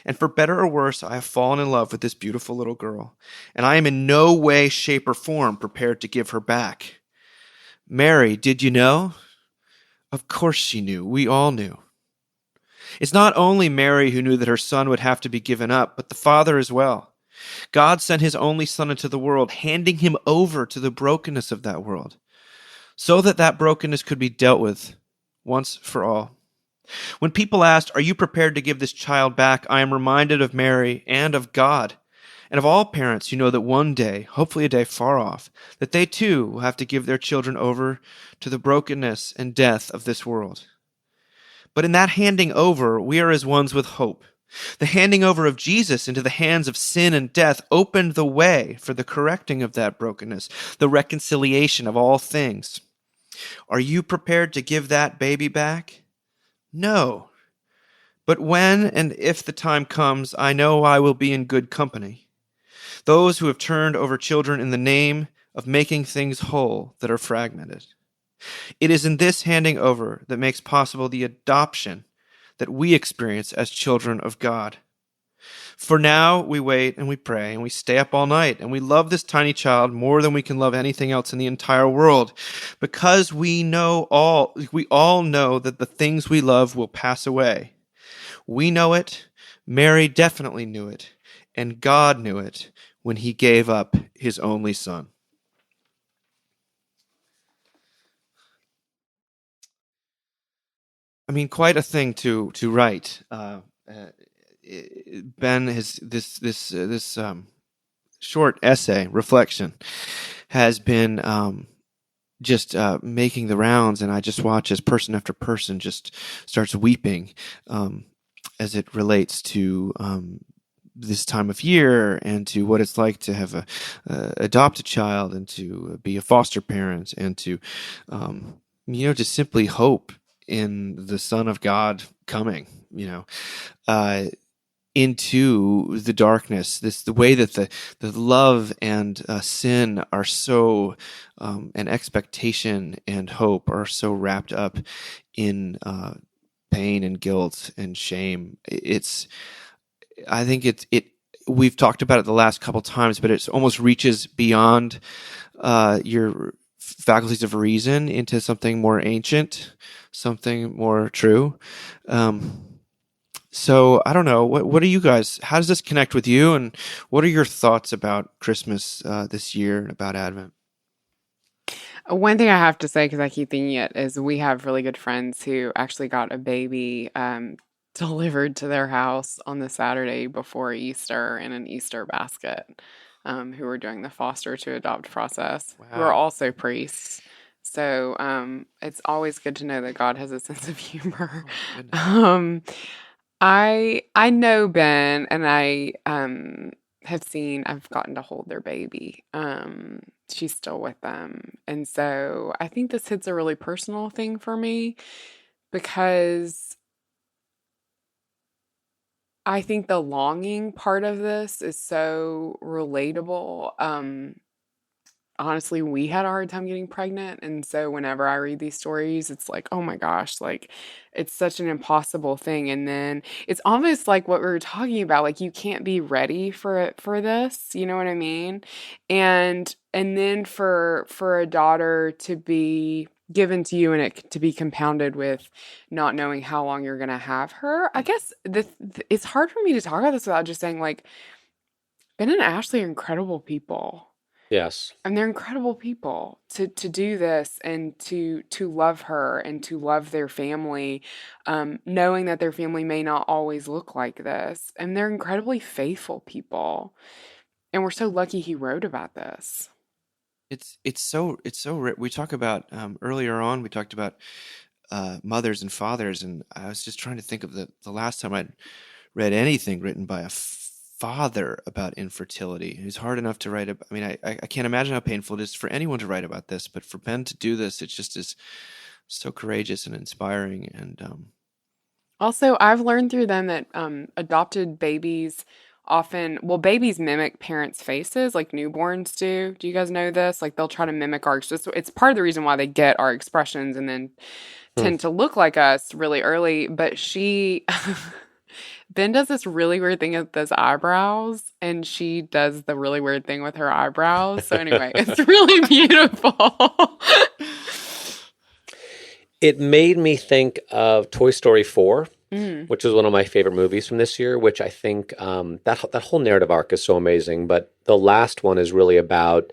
And for better or worse, I have fallen in love with this beautiful little girl, and I am in no way, shape, or form prepared to give her back. Mary, did you know? Of course she knew. We all knew. It's not only Mary who knew that her son would have to be given up, but the Father as well. God sent his only Son into the world, handing him over to the brokenness of that world, so that that brokenness could be dealt with once for all. When people asked, are you prepared to give this child back? I am reminded of Mary and of God, and of all parents who know that one day, hopefully a day far off, that they too will have to give their children over to the brokenness and death of this world. But in that handing over, we are as ones with hope. The handing over of Jesus into the hands of sin and death opened the way for the correcting of that brokenness, the reconciliation of all things. Are you prepared to give that baby back? No. But when and if the time comes, I know I will be in good company. Those who have turned over children in the name of making things whole that are fragmented. It is in this handing over that makes possible the adoption that we experience as children of God. For now, we wait and we pray and we stay up all night and we love this tiny child more than we can love anything else in the entire world, because we all know that the things we love will pass away. We know it. Mary definitely knew it, and God knew it when he gave up his only son. I mean, quite a thing to write. Ben has this short essay reflection has been just making the rounds, and I just watch as person after person just starts weeping as it relates to this time of year and to what it's like to have adopt a child and to be a foster parent and to to simply hope in the Son of God coming, into the darkness. The way that the love and sin are so, and expectation and hope are so wrapped up in pain and guilt and shame. I think we've talked about it the last couple times, but it almost reaches beyond your faculties of reason into something more ancient, something more true. So I don't know. What are you guys? How does this connect with you? And what are your thoughts about Christmas this year and about Advent? One thing I have to say, because I keep thinking it, is we have really good friends who actually got a baby delivered to their house on the Saturday before Easter in an Easter basket, who were doing the foster to adopt process, who are also priests. So it's always good to know that God has a sense of humor. I know Ben, and I I've gotten to hold their baby. She's still with them. And so I think this hits a really personal thing for me, because I think the longing part of this is so relatable. Honestly, we had a hard time getting pregnant. And so whenever I read these stories, it's like, oh my gosh, like it's such an impossible thing. And then it's almost like what we were talking about, like you can't be ready for this, you know what I mean? And then for a daughter to be given to you and it to be compounded with not knowing how long you're going to have her. I guess it's hard for me to talk about this without just saying, like, Ben and Ashley are incredible people. Yes. And they're incredible people to do this and to love her and to love their family, knowing that their family may not always look like this. And they're incredibly faithful people. And we're so lucky he wrote about this. We talk about earlier on. We talked about mothers and fathers, and I was just trying to think of the last time I'd read anything written by a father about infertility. It's hard enough to write about. I mean, I can't imagine how painful it is for anyone to write about this, but for Ben to do this, it just is so courageous and inspiring. And Also, I've learned through them that adopted babies babies mimic parents' faces like newborns do. Do you guys know this? Like they'll try to mimic it's part of the reason why they get our expressions and then tend to look like us really early. But Ben does this really weird thing with his eyebrows, and she does the really weird thing with her eyebrows. So anyway, it's really beautiful. It made me think of Toy Story 4, which is one of my favorite movies from this year, which I think that whole narrative arc is so amazing. But the last one is really about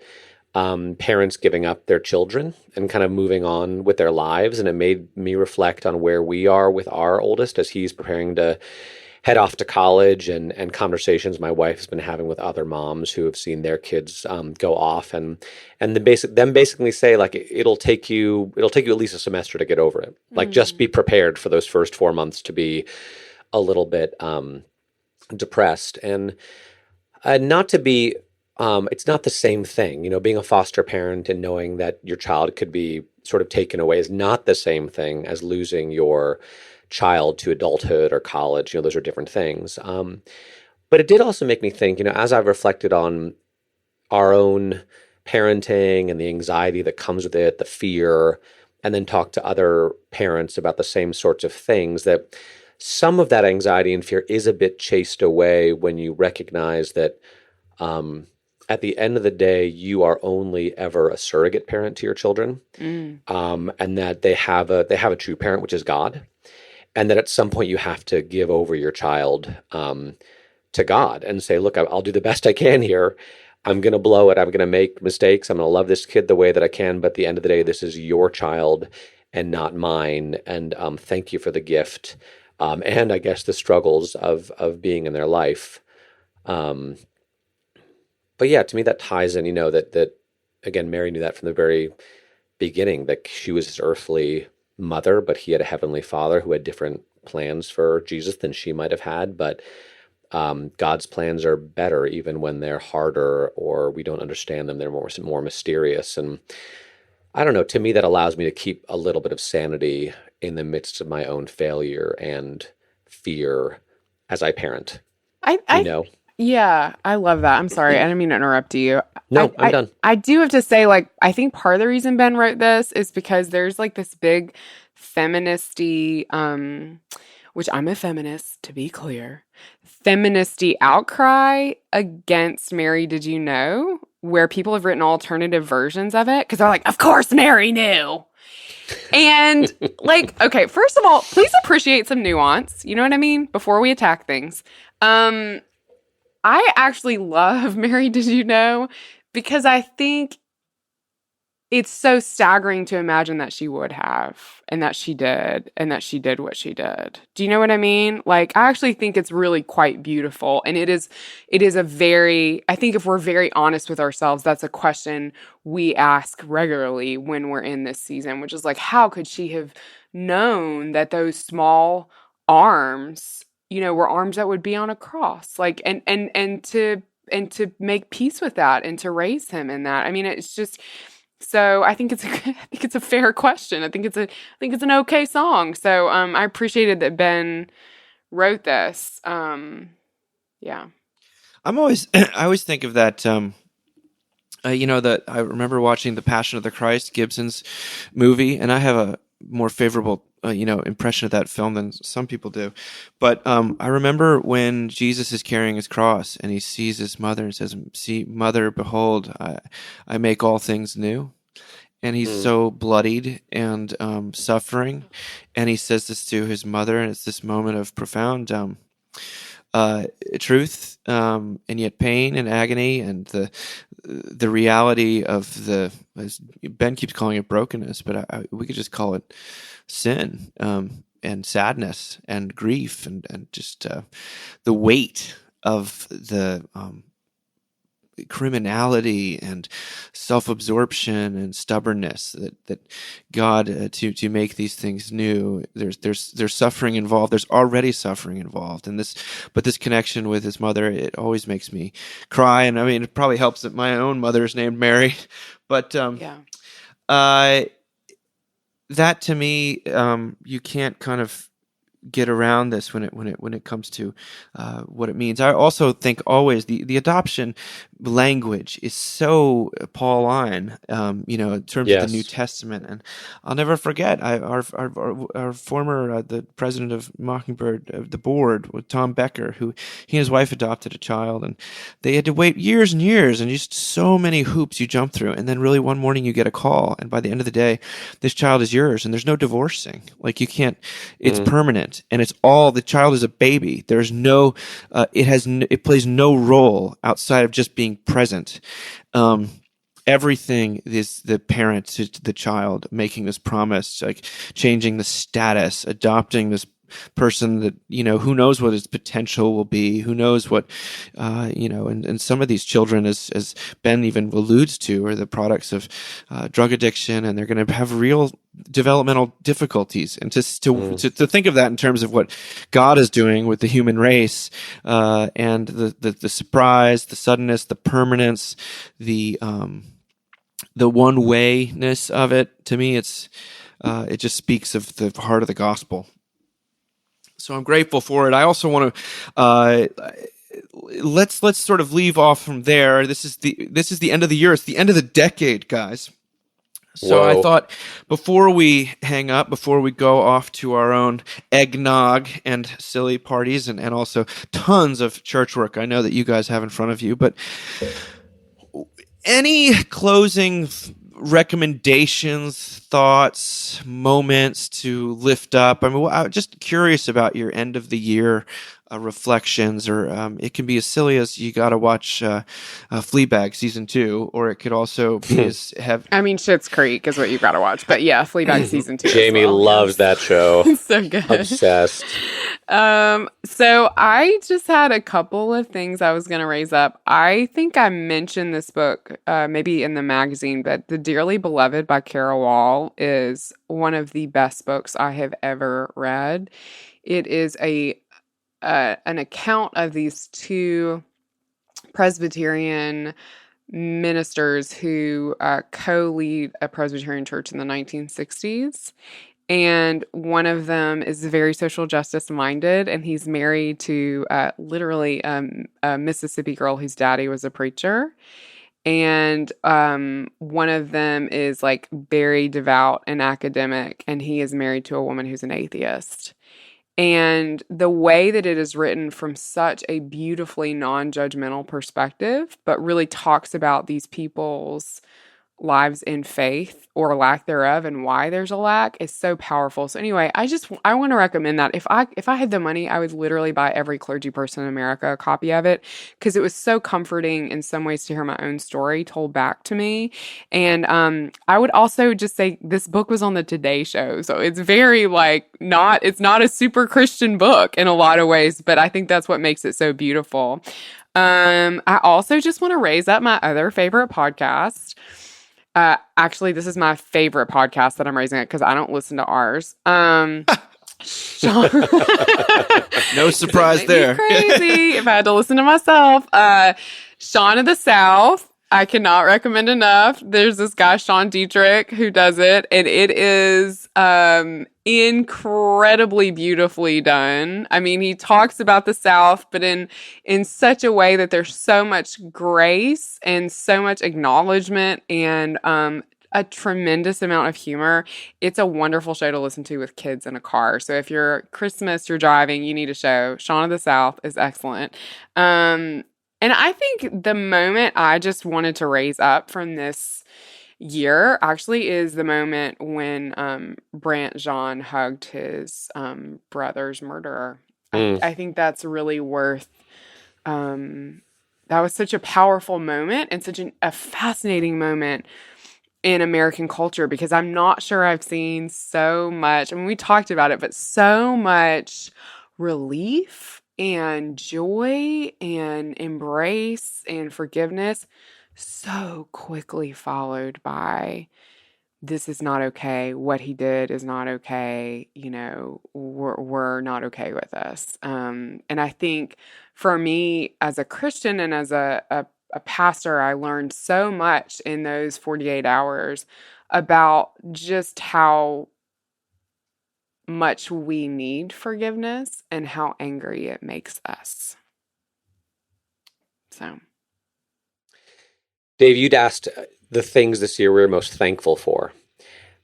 parents giving up their children and kind of moving on with their lives. And it made me reflect on where we are with our oldest as he's preparing to head off to college, and conversations my wife has been having with other moms who have seen their kids go off, and them basically say, like, it'll take you at least a semester to get over it. Like, just be prepared for those first 4 months to be a little bit depressed, and not to be. It's not the same thing, being a foster parent and knowing that your child could be sort of taken away is not the same thing as losing your child to adulthood or college. Those are different things. But it did also make me think, as I've reflected on our own parenting and the anxiety that comes with it, the fear, and then talk to other parents about the same sorts of things, that some of that anxiety and fear is a bit chased away when you recognize that at the end of the day, you are only ever a surrogate parent to your children, and that they have a true parent, which is God. And that at some point you have to give over your child to God and say, look, I'll do the best I can here. I'm going to blow it. I'm going to make mistakes. I'm going to love this kid the way that I can. But at the end of the day, this is your child and not mine. And thank you for the gift. And I guess the struggles of being in their life. But yeah, to me, that ties in, that again, Mary knew that from the very beginning, that she was his earthly mother, but he had a heavenly father who had different plans for Jesus than she might have had. But God's plans are better, even when they're harder or we don't understand them. They're more mysterious. And I don't know, to me, that allows me to keep a little bit of sanity in the midst of my own failure and fear as I parent. Yeah, I love that. I'm sorry. I didn't mean to interrupt you. No, I'm done. I do have to say, I think part of the reason Ben wrote this is because there's this big feministy, which I'm a feminist, to be clear, feministy outcry against Mary Did You Know, where people have written alternative versions of it because they're like, of course Mary knew. And okay, first of all, please appreciate some nuance. You know what I mean? Before we attack things. I actually love Mary Did You Know because I think it's so staggering to imagine that she would have, and that she did, and that she did what she did. Do you know what I mean? I actually think it's really quite beautiful. And it is I think if we're very honest with ourselves, that's a question we ask regularly when we're in this season, which is how could she have known that those small arms, were arms that would be on a cross, and to make peace with that and to raise him in that. I mean, it's just, so I think it's a fair question. I think it's an okay song. So, I appreciated that Ben wrote this. Yeah. I always think of that, that I remember watching The Passion of the Christ, Gibson's movie, and I have a more favorable impression of that film than some people do. But I remember when Jesus is carrying his cross and he sees his mother and says, "See, mother, behold, I make all things new." And he's so bloodied and suffering. And he says this to his mother, and it's this moment of profound truth, and yet pain and agony, and the reality of as Ben keeps calling it brokenness, but we could just call it sin, and sadness and grief, and just the weight of the criminality and self-absorption and stubbornness that God to make these things new. There's suffering involved. There's already suffering involved, and this connection with his mother, it always makes me cry. And I mean, it probably helps that my own mother is named Mary, but that to me, you can't kind of get around this when it comes to what it means. I also think always the adoption language is so Pauline, in terms of the New Testament. And I'll never forget our former the president of Mockingbird, the board, with Tom Becker, who he and his wife adopted a child, and they had to wait years and years, and just so many hoops you jump through, and then really one morning you get a call, and by the end of the day, this child is yours, and there's no divorcing. Like, you can't. It's permanent. And it's all, the child is a baby. There's no, it plays no role outside of just being present. Everything is the parent to the child making this promise, like changing the status, adopting this person that, who knows what his potential will be, who knows what, and some of these children, as Ben even alludes to, are the products of drug addiction, and they're going to have real developmental difficulties. And to think of that in terms of what God is doing with the human race, and the surprise, the suddenness, the permanence, the one-wayness of it, to me, it just speaks of the heart of the gospel. So I'm grateful for it. I also want to let's sort of leave off from there. This is the end of the year. It's the end of the decade, guys. So I thought, before we hang up, before we go off to our own eggnog and silly parties, and also tons of church work I know that you guys have in front of you, but any closing recommendations, thoughts, moments to lift up? I mean, I'm just curious about your end of the year reflections, or it can be as silly as you got to watch Fleabag season 2, or it could also be as Schitt's Creek is what you got to watch, but yeah, Fleabag season 2. Jamie loves that show. It's so good. Obsessed. So I just had a couple of things I was going to raise up. I think I mentioned this book, maybe in the magazine, but The Dearly Beloved by Kara Wall is one of the best books I have ever read. It is an account of these two Presbyterian ministers who co-lead a Presbyterian church in the 1960s. And one of them is very social justice minded, and he's married to literally a Mississippi girl whose daddy was a preacher. And one of them is like very devout and academic, and he is married to a woman who's an atheist. And the way that it is written from such a beautifully non-judgmental perspective, but really talks about these people's lives in faith or lack thereof and why there's a lack, is so powerful. So anyway, I want to recommend that. If I had the money, I would literally buy every clergy person in America a copy of it, because it was so comforting in some ways to hear my own story told back to me. And I would also just say this book was on the Today Show, so it's very it's not a super Christian book in a lot of ways, but I think that's what makes it so beautiful. I also just want to raise up my other favorite podcast. Actually, this is my favorite podcast that I'm raising it because I don't listen to ours. Sean, no surprise there. Crazy if I had to listen to myself. Sean of the South. I cannot recommend enough. There's this guy, Sean Dietrich, who does it, and it is incredibly beautifully done. I mean, he talks about the South, but in such a way that there's so much grace and so much acknowledgement and a tremendous amount of humor. It's a wonderful show to listen to with kids in a car. So if you're Christmas, you're driving, you need a show. Sean of the South is excellent. And I think the moment I just wanted to raise up from this year actually is the moment when Brant Jean hugged his brother's murderer. I think that's really worth. That was such a powerful moment and such a fascinating moment in American culture, because I'm not sure I've seen so much. I mean, we talked about it, but so much relief and joy and embrace and forgiveness so quickly followed by, this is not okay. What he did is not okay. We're not okay with this. And I think for me as a Christian and as a pastor, I learned so much in those 48 hours about just how much we need forgiveness and how angry it makes us. So, Dave, you'd asked the things this year we were most thankful for.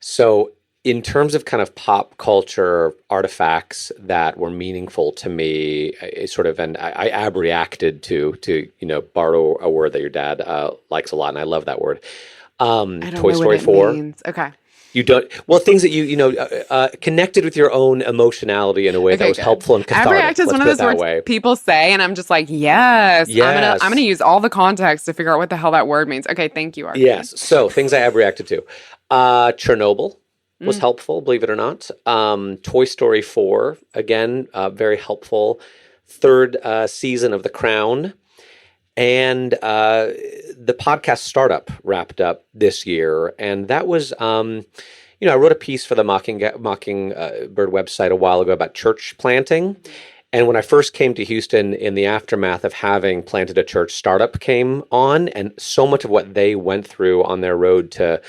So in terms of kind of pop culture artifacts that were meaningful to me, and I abreacted to borrow a word that your dad likes a lot, and I love that word. I don't Toy know Story what it 4. means. Okay. You don't, well, things that connected with your own emotionality in a way that was good. helpful and cathartic. Abreact is Let's one of put it those that words way. people say, and I'm just like, yes. Yes. I'm gonna use all the context to figure out what the hell that word means. Okay, thank you, RJ. Yes. So things I abreacted to. Chernobyl was helpful, believe it or not. Toy Story 4, again, very helpful. Third season of The Crown. And the podcast Startup wrapped up this year. And that was, I wrote a piece for the Mockingbird website a while ago about church planting. And when I first came to Houston, in the aftermath of having planted a church, Startup came on. And so much of what they went through on their road to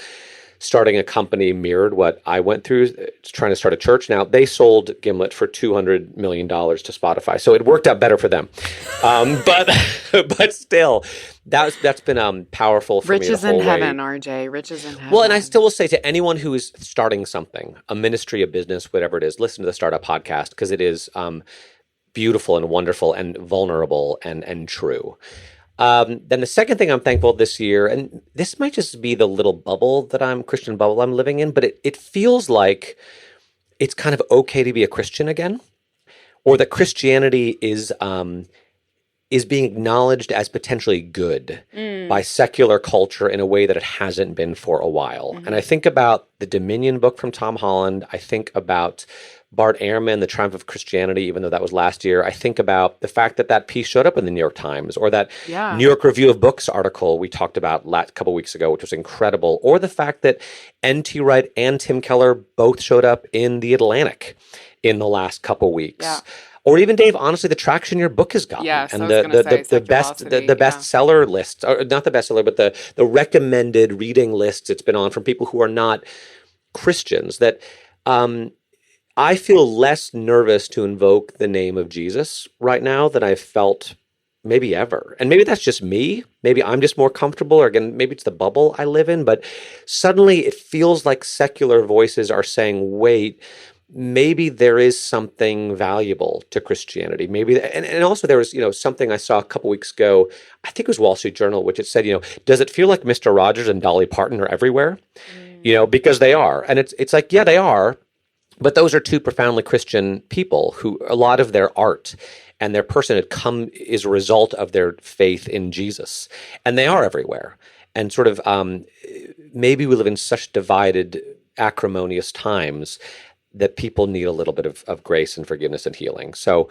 starting a company mirrored what I went through trying to start a church. Now, they sold Gimlet for $200 million to Spotify, so it worked out better for them. But still, that's been powerful for me. Riches in heaven, RJ. Riches in heaven. Well, and I still will say to anyone who is starting something, a ministry, a business, whatever it is, listen to the Startup podcast, because it is beautiful and wonderful and vulnerable and true. Then the second thing I'm thankful this year, and this might just be the little Christian bubble I'm living in, but it feels like it's kind of okay to be a Christian again, or that Christianity is being acknowledged as potentially good by secular culture in a way that it hasn't been for a while. And I think about the Dominion book from Tom Holland. I think about Bart Ehrman, The Triumph of Christianity, even though that was last year. I think about the fact that piece showed up in the New York Times, or that New York Review of Books article we talked about a couple weeks ago, which was incredible, or the fact that N.T. Wright and Tim Keller both showed up in The Atlantic in the last couple weeks. Yeah. Or even, Dave, honestly, the traction your book has gotten. Yes, and the bestseller list, or not the bestseller, but the recommended reading lists it's been on from people who are not Christians, that I feel less nervous to invoke the name of Jesus right now than I've felt maybe ever. And maybe that's just me. Maybe I'm just more comfortable, or again, maybe it's the bubble I live in, but suddenly it feels like secular voices are saying, wait, maybe there is something valuable to Christianity. Maybe, and also there was, something I saw a couple weeks ago, I think it was Wall Street Journal, which it said, does it feel like Mr. Rogers and Dolly Parton are everywhere? Because they are. And it's like, yeah, they are. But those are two profoundly Christian people who a lot of their art and their personhood is a result of their faith in Jesus. And they are everywhere. And sort of maybe we live in such divided, acrimonious times that people need a little bit of grace and forgiveness and healing. So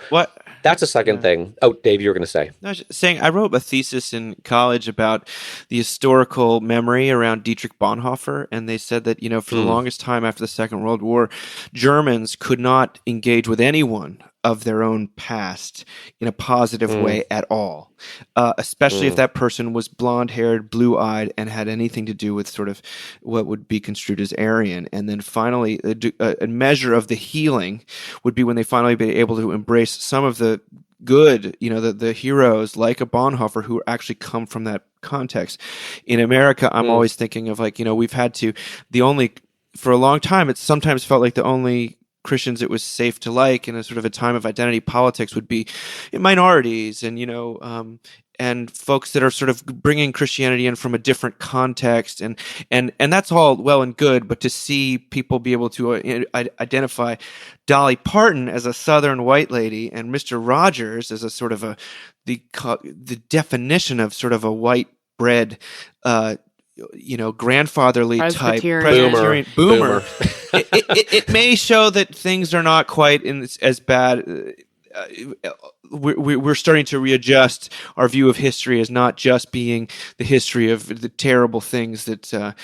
that's a second thing. Oh, Dave, you were going to say. I was saying, I wrote a thesis in college about the historical memory around Dietrich Bonhoeffer, and they said that, for the longest time after the Second World War, Germans could not engage with anyone of their own past in a positive way at all, especially if that person was blonde-haired, blue-eyed, and had anything to do with sort of what would be construed as Aryan. And then finally, a measure of the healing would be when they finally be able to embrace some of the good, the heroes like a Bonhoeffer who actually come from that context. In America, I'm always thinking of for a long time, it sometimes felt like the only Christians it was safe to like in a sort of a time of identity politics would be minorities and, and folks that are sort of bringing Christianity in from a different context, and that's all well and good. But to see people be able to identify Dolly Parton as a Southern white lady and Mr. Rogers as a sort of the definition of sort of a white bread, grandfatherly type Presbyterian. boomer. It may show that things are not quite as bad. We're starting to readjust our view of history as not just being the history of the terrible things that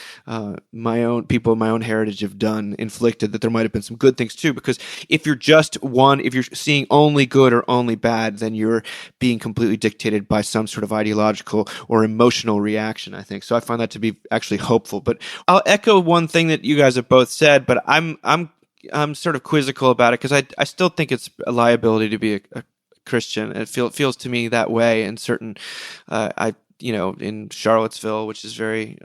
my own people of my own heritage have done, inflicted, that there might have been some good things too. Because if you're if you're seeing only good or only bad, then you're being completely dictated by some sort of ideological or emotional reaction, I think. So I find that to be actually hopeful. But I'll echo one thing that you guys have both said, but I'm sort of quizzical about it because I still think it's a liability to be a Christian. It feels to me that way in certain, in Charlottesville, which is very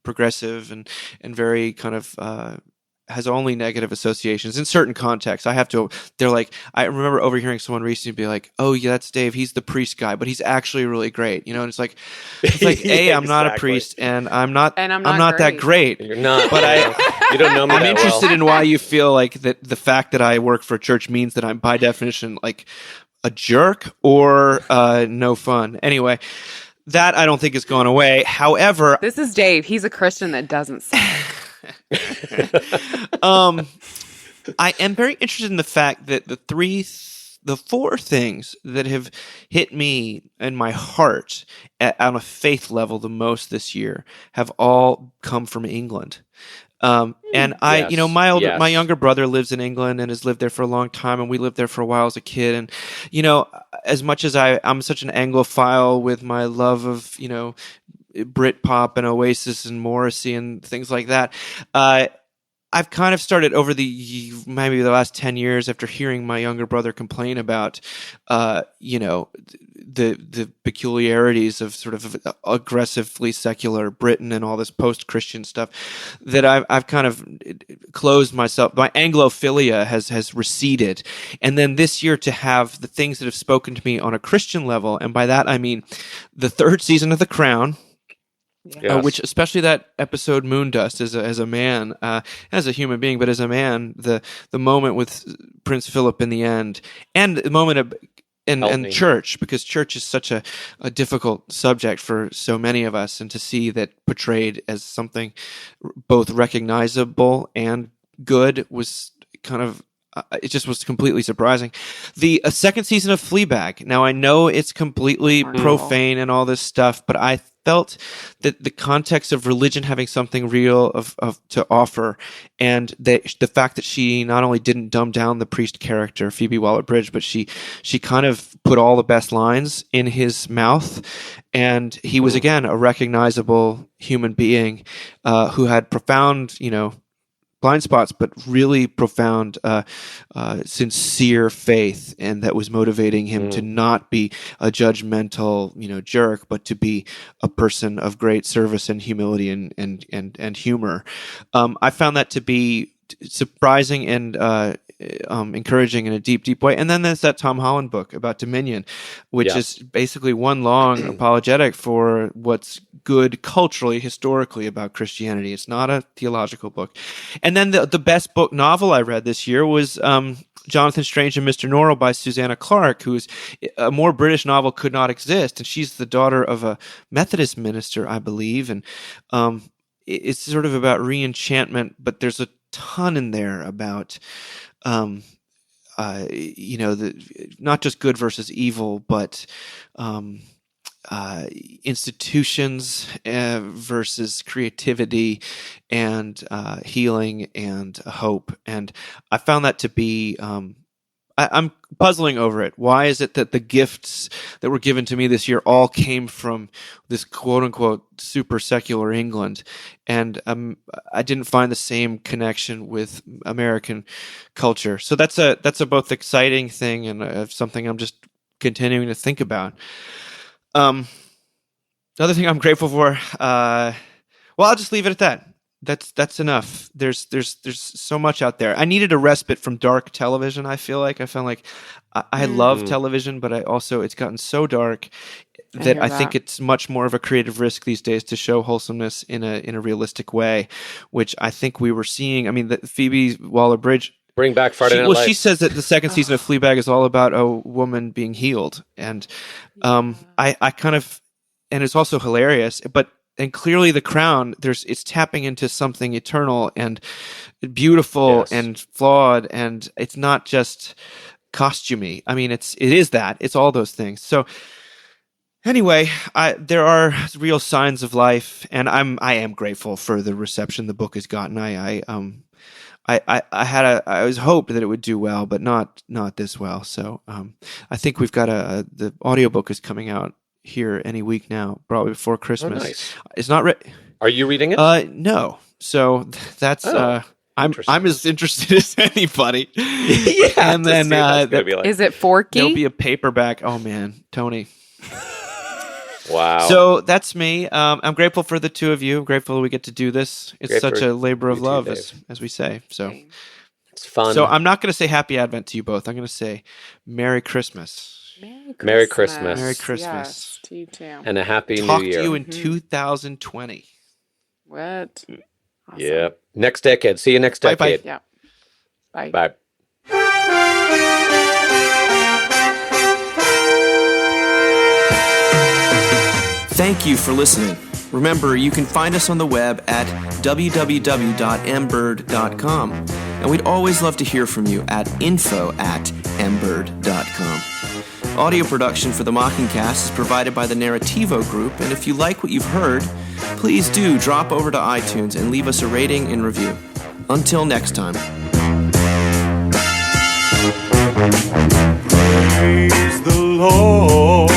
progressive and very kind of has only negative associations in certain contexts. They're like, I remember overhearing someone recently be like, "Oh yeah, that's Dave. He's the priest guy, but he's actually really great." And it's like, Yeah, I'm not a priest, and I'm not that great. You're not, but you don't know me. I'm that interested well. in why you feel like that. The fact that I work for a church means that I'm by definition like a jerk or no fun. Anyway, that I don't think has gone away. However, This is Dave. He's a Christian that doesn't suck. I am very interested in the fact that the four things that have hit me in my heart on a faith level the most this year have all come from England. And I, Yes, my younger brother lives in England and has lived there for a long time, and we lived there for a while as a kid. And, as much as I'm such an Anglophile with my love of, Britpop and Oasis and Morrissey and things like that, I've kind of started over maybe the last 10 years after hearing my younger brother complain about, the peculiarities of sort of aggressively secular Britain and all this post-Christian stuff, that I've kind of closed myself. My Anglophilia has receded. And then this year to have the things that have spoken to me on a Christian level, and by that I mean the third season of The Crown, Yes. which especially that episode Moondust as a man, as a human being, but as a man, the moment with Prince Philip in the end, and the moment of and church, because church is such a difficult subject for so many of us, and to see that portrayed as something both recognizable and good was kind of it just was completely surprising. The second season of Fleabag. Now I know it's completely profane and all this stuff, but I felt that the context of religion having something real of to offer, and the fact that she not only didn't dumb down the priest character Phoebe Waller-Bridge, but she kind of put all the best lines in his mouth, and he was again a recognizable human being who had profound, blind spots, but really profound, sincere faith, and that was motivating him to not be a judgmental, jerk, but to be a person of great service and humility and humor. I found that to be surprising and encouraging in a deep, deep way. And then there's that Tom Holland book about Dominion, which is basically one long apologetic for what's good culturally, historically about Christianity. It's not a theological book. And then the best book novel I read this year was Jonathan Strange and Mr. Norrell by Susanna Clarke, who's a more British novel could not exist. And she's the daughter of a Methodist minister, I believe. And it's sort of about re-enchantment, but there's a ton in there about not just good versus evil, but institutions versus creativity, and healing and hope. And I found that to be I'm puzzling over it. Why is it that the gifts that were given to me this year all came from this quote unquote super secular England? And I didn't find the same connection with American culture. So that's a both exciting thing and something I'm just continuing to think about. Another thing I'm grateful for, well, I'll just leave it at that. that's enough. There's so much out there. I needed a respite from dark television. I found like I love television, but it's gotten so dark that I think it's much more of a creative risk these days to show wholesomeness in a realistic way, which I think we were seeing. I mean, Phoebe Waller-Bridge. Bring back Friday Night Lights. She says that the second season of Fleabag is all about a woman being healed, and I kind of, and it's also hilarious, and clearly The Crown, it's tapping into something eternal and beautiful and flawed, and it's not just costumey. I mean, it is that. It's all those things. So anyway, there are real signs of life, and I am grateful for the reception the book has gotten. I was hoped that it would do well, but not this well. So I think we've got the audiobook is coming out here any week now, probably before Christmas. Oh, nice. It's not Are you reading it? No. So that's I'm as interested as anybody. Yeah. And then Is it Forky? There'll be a paperback. Oh man, Tony. Wow. So that's me. I'm grateful for the two of you. I'm grateful we get to do this. It's Great such for a labor of you too, love, Dave. as we say. So It's fun. So I'm not going to say Happy Advent to you both. I'm going to say Merry Christmas. Merry Christmas. Merry Christmas. Yes, to you too. And a happy Talk new to year. you in 2020. What? Awesome. Yep. Next decade. See you next Bye-bye. decade. Yeah. Bye. Bye. Thank you for listening. Remember, you can find us on the web at www.mbird.com. And we'd always love to hear from you at info@mbird.com. Audio production for the Mockingcast is provided by the Narrativo Group, and if you like what you've heard, please do drop over to iTunes and leave us a rating and review. Until next time. Praise the Lord.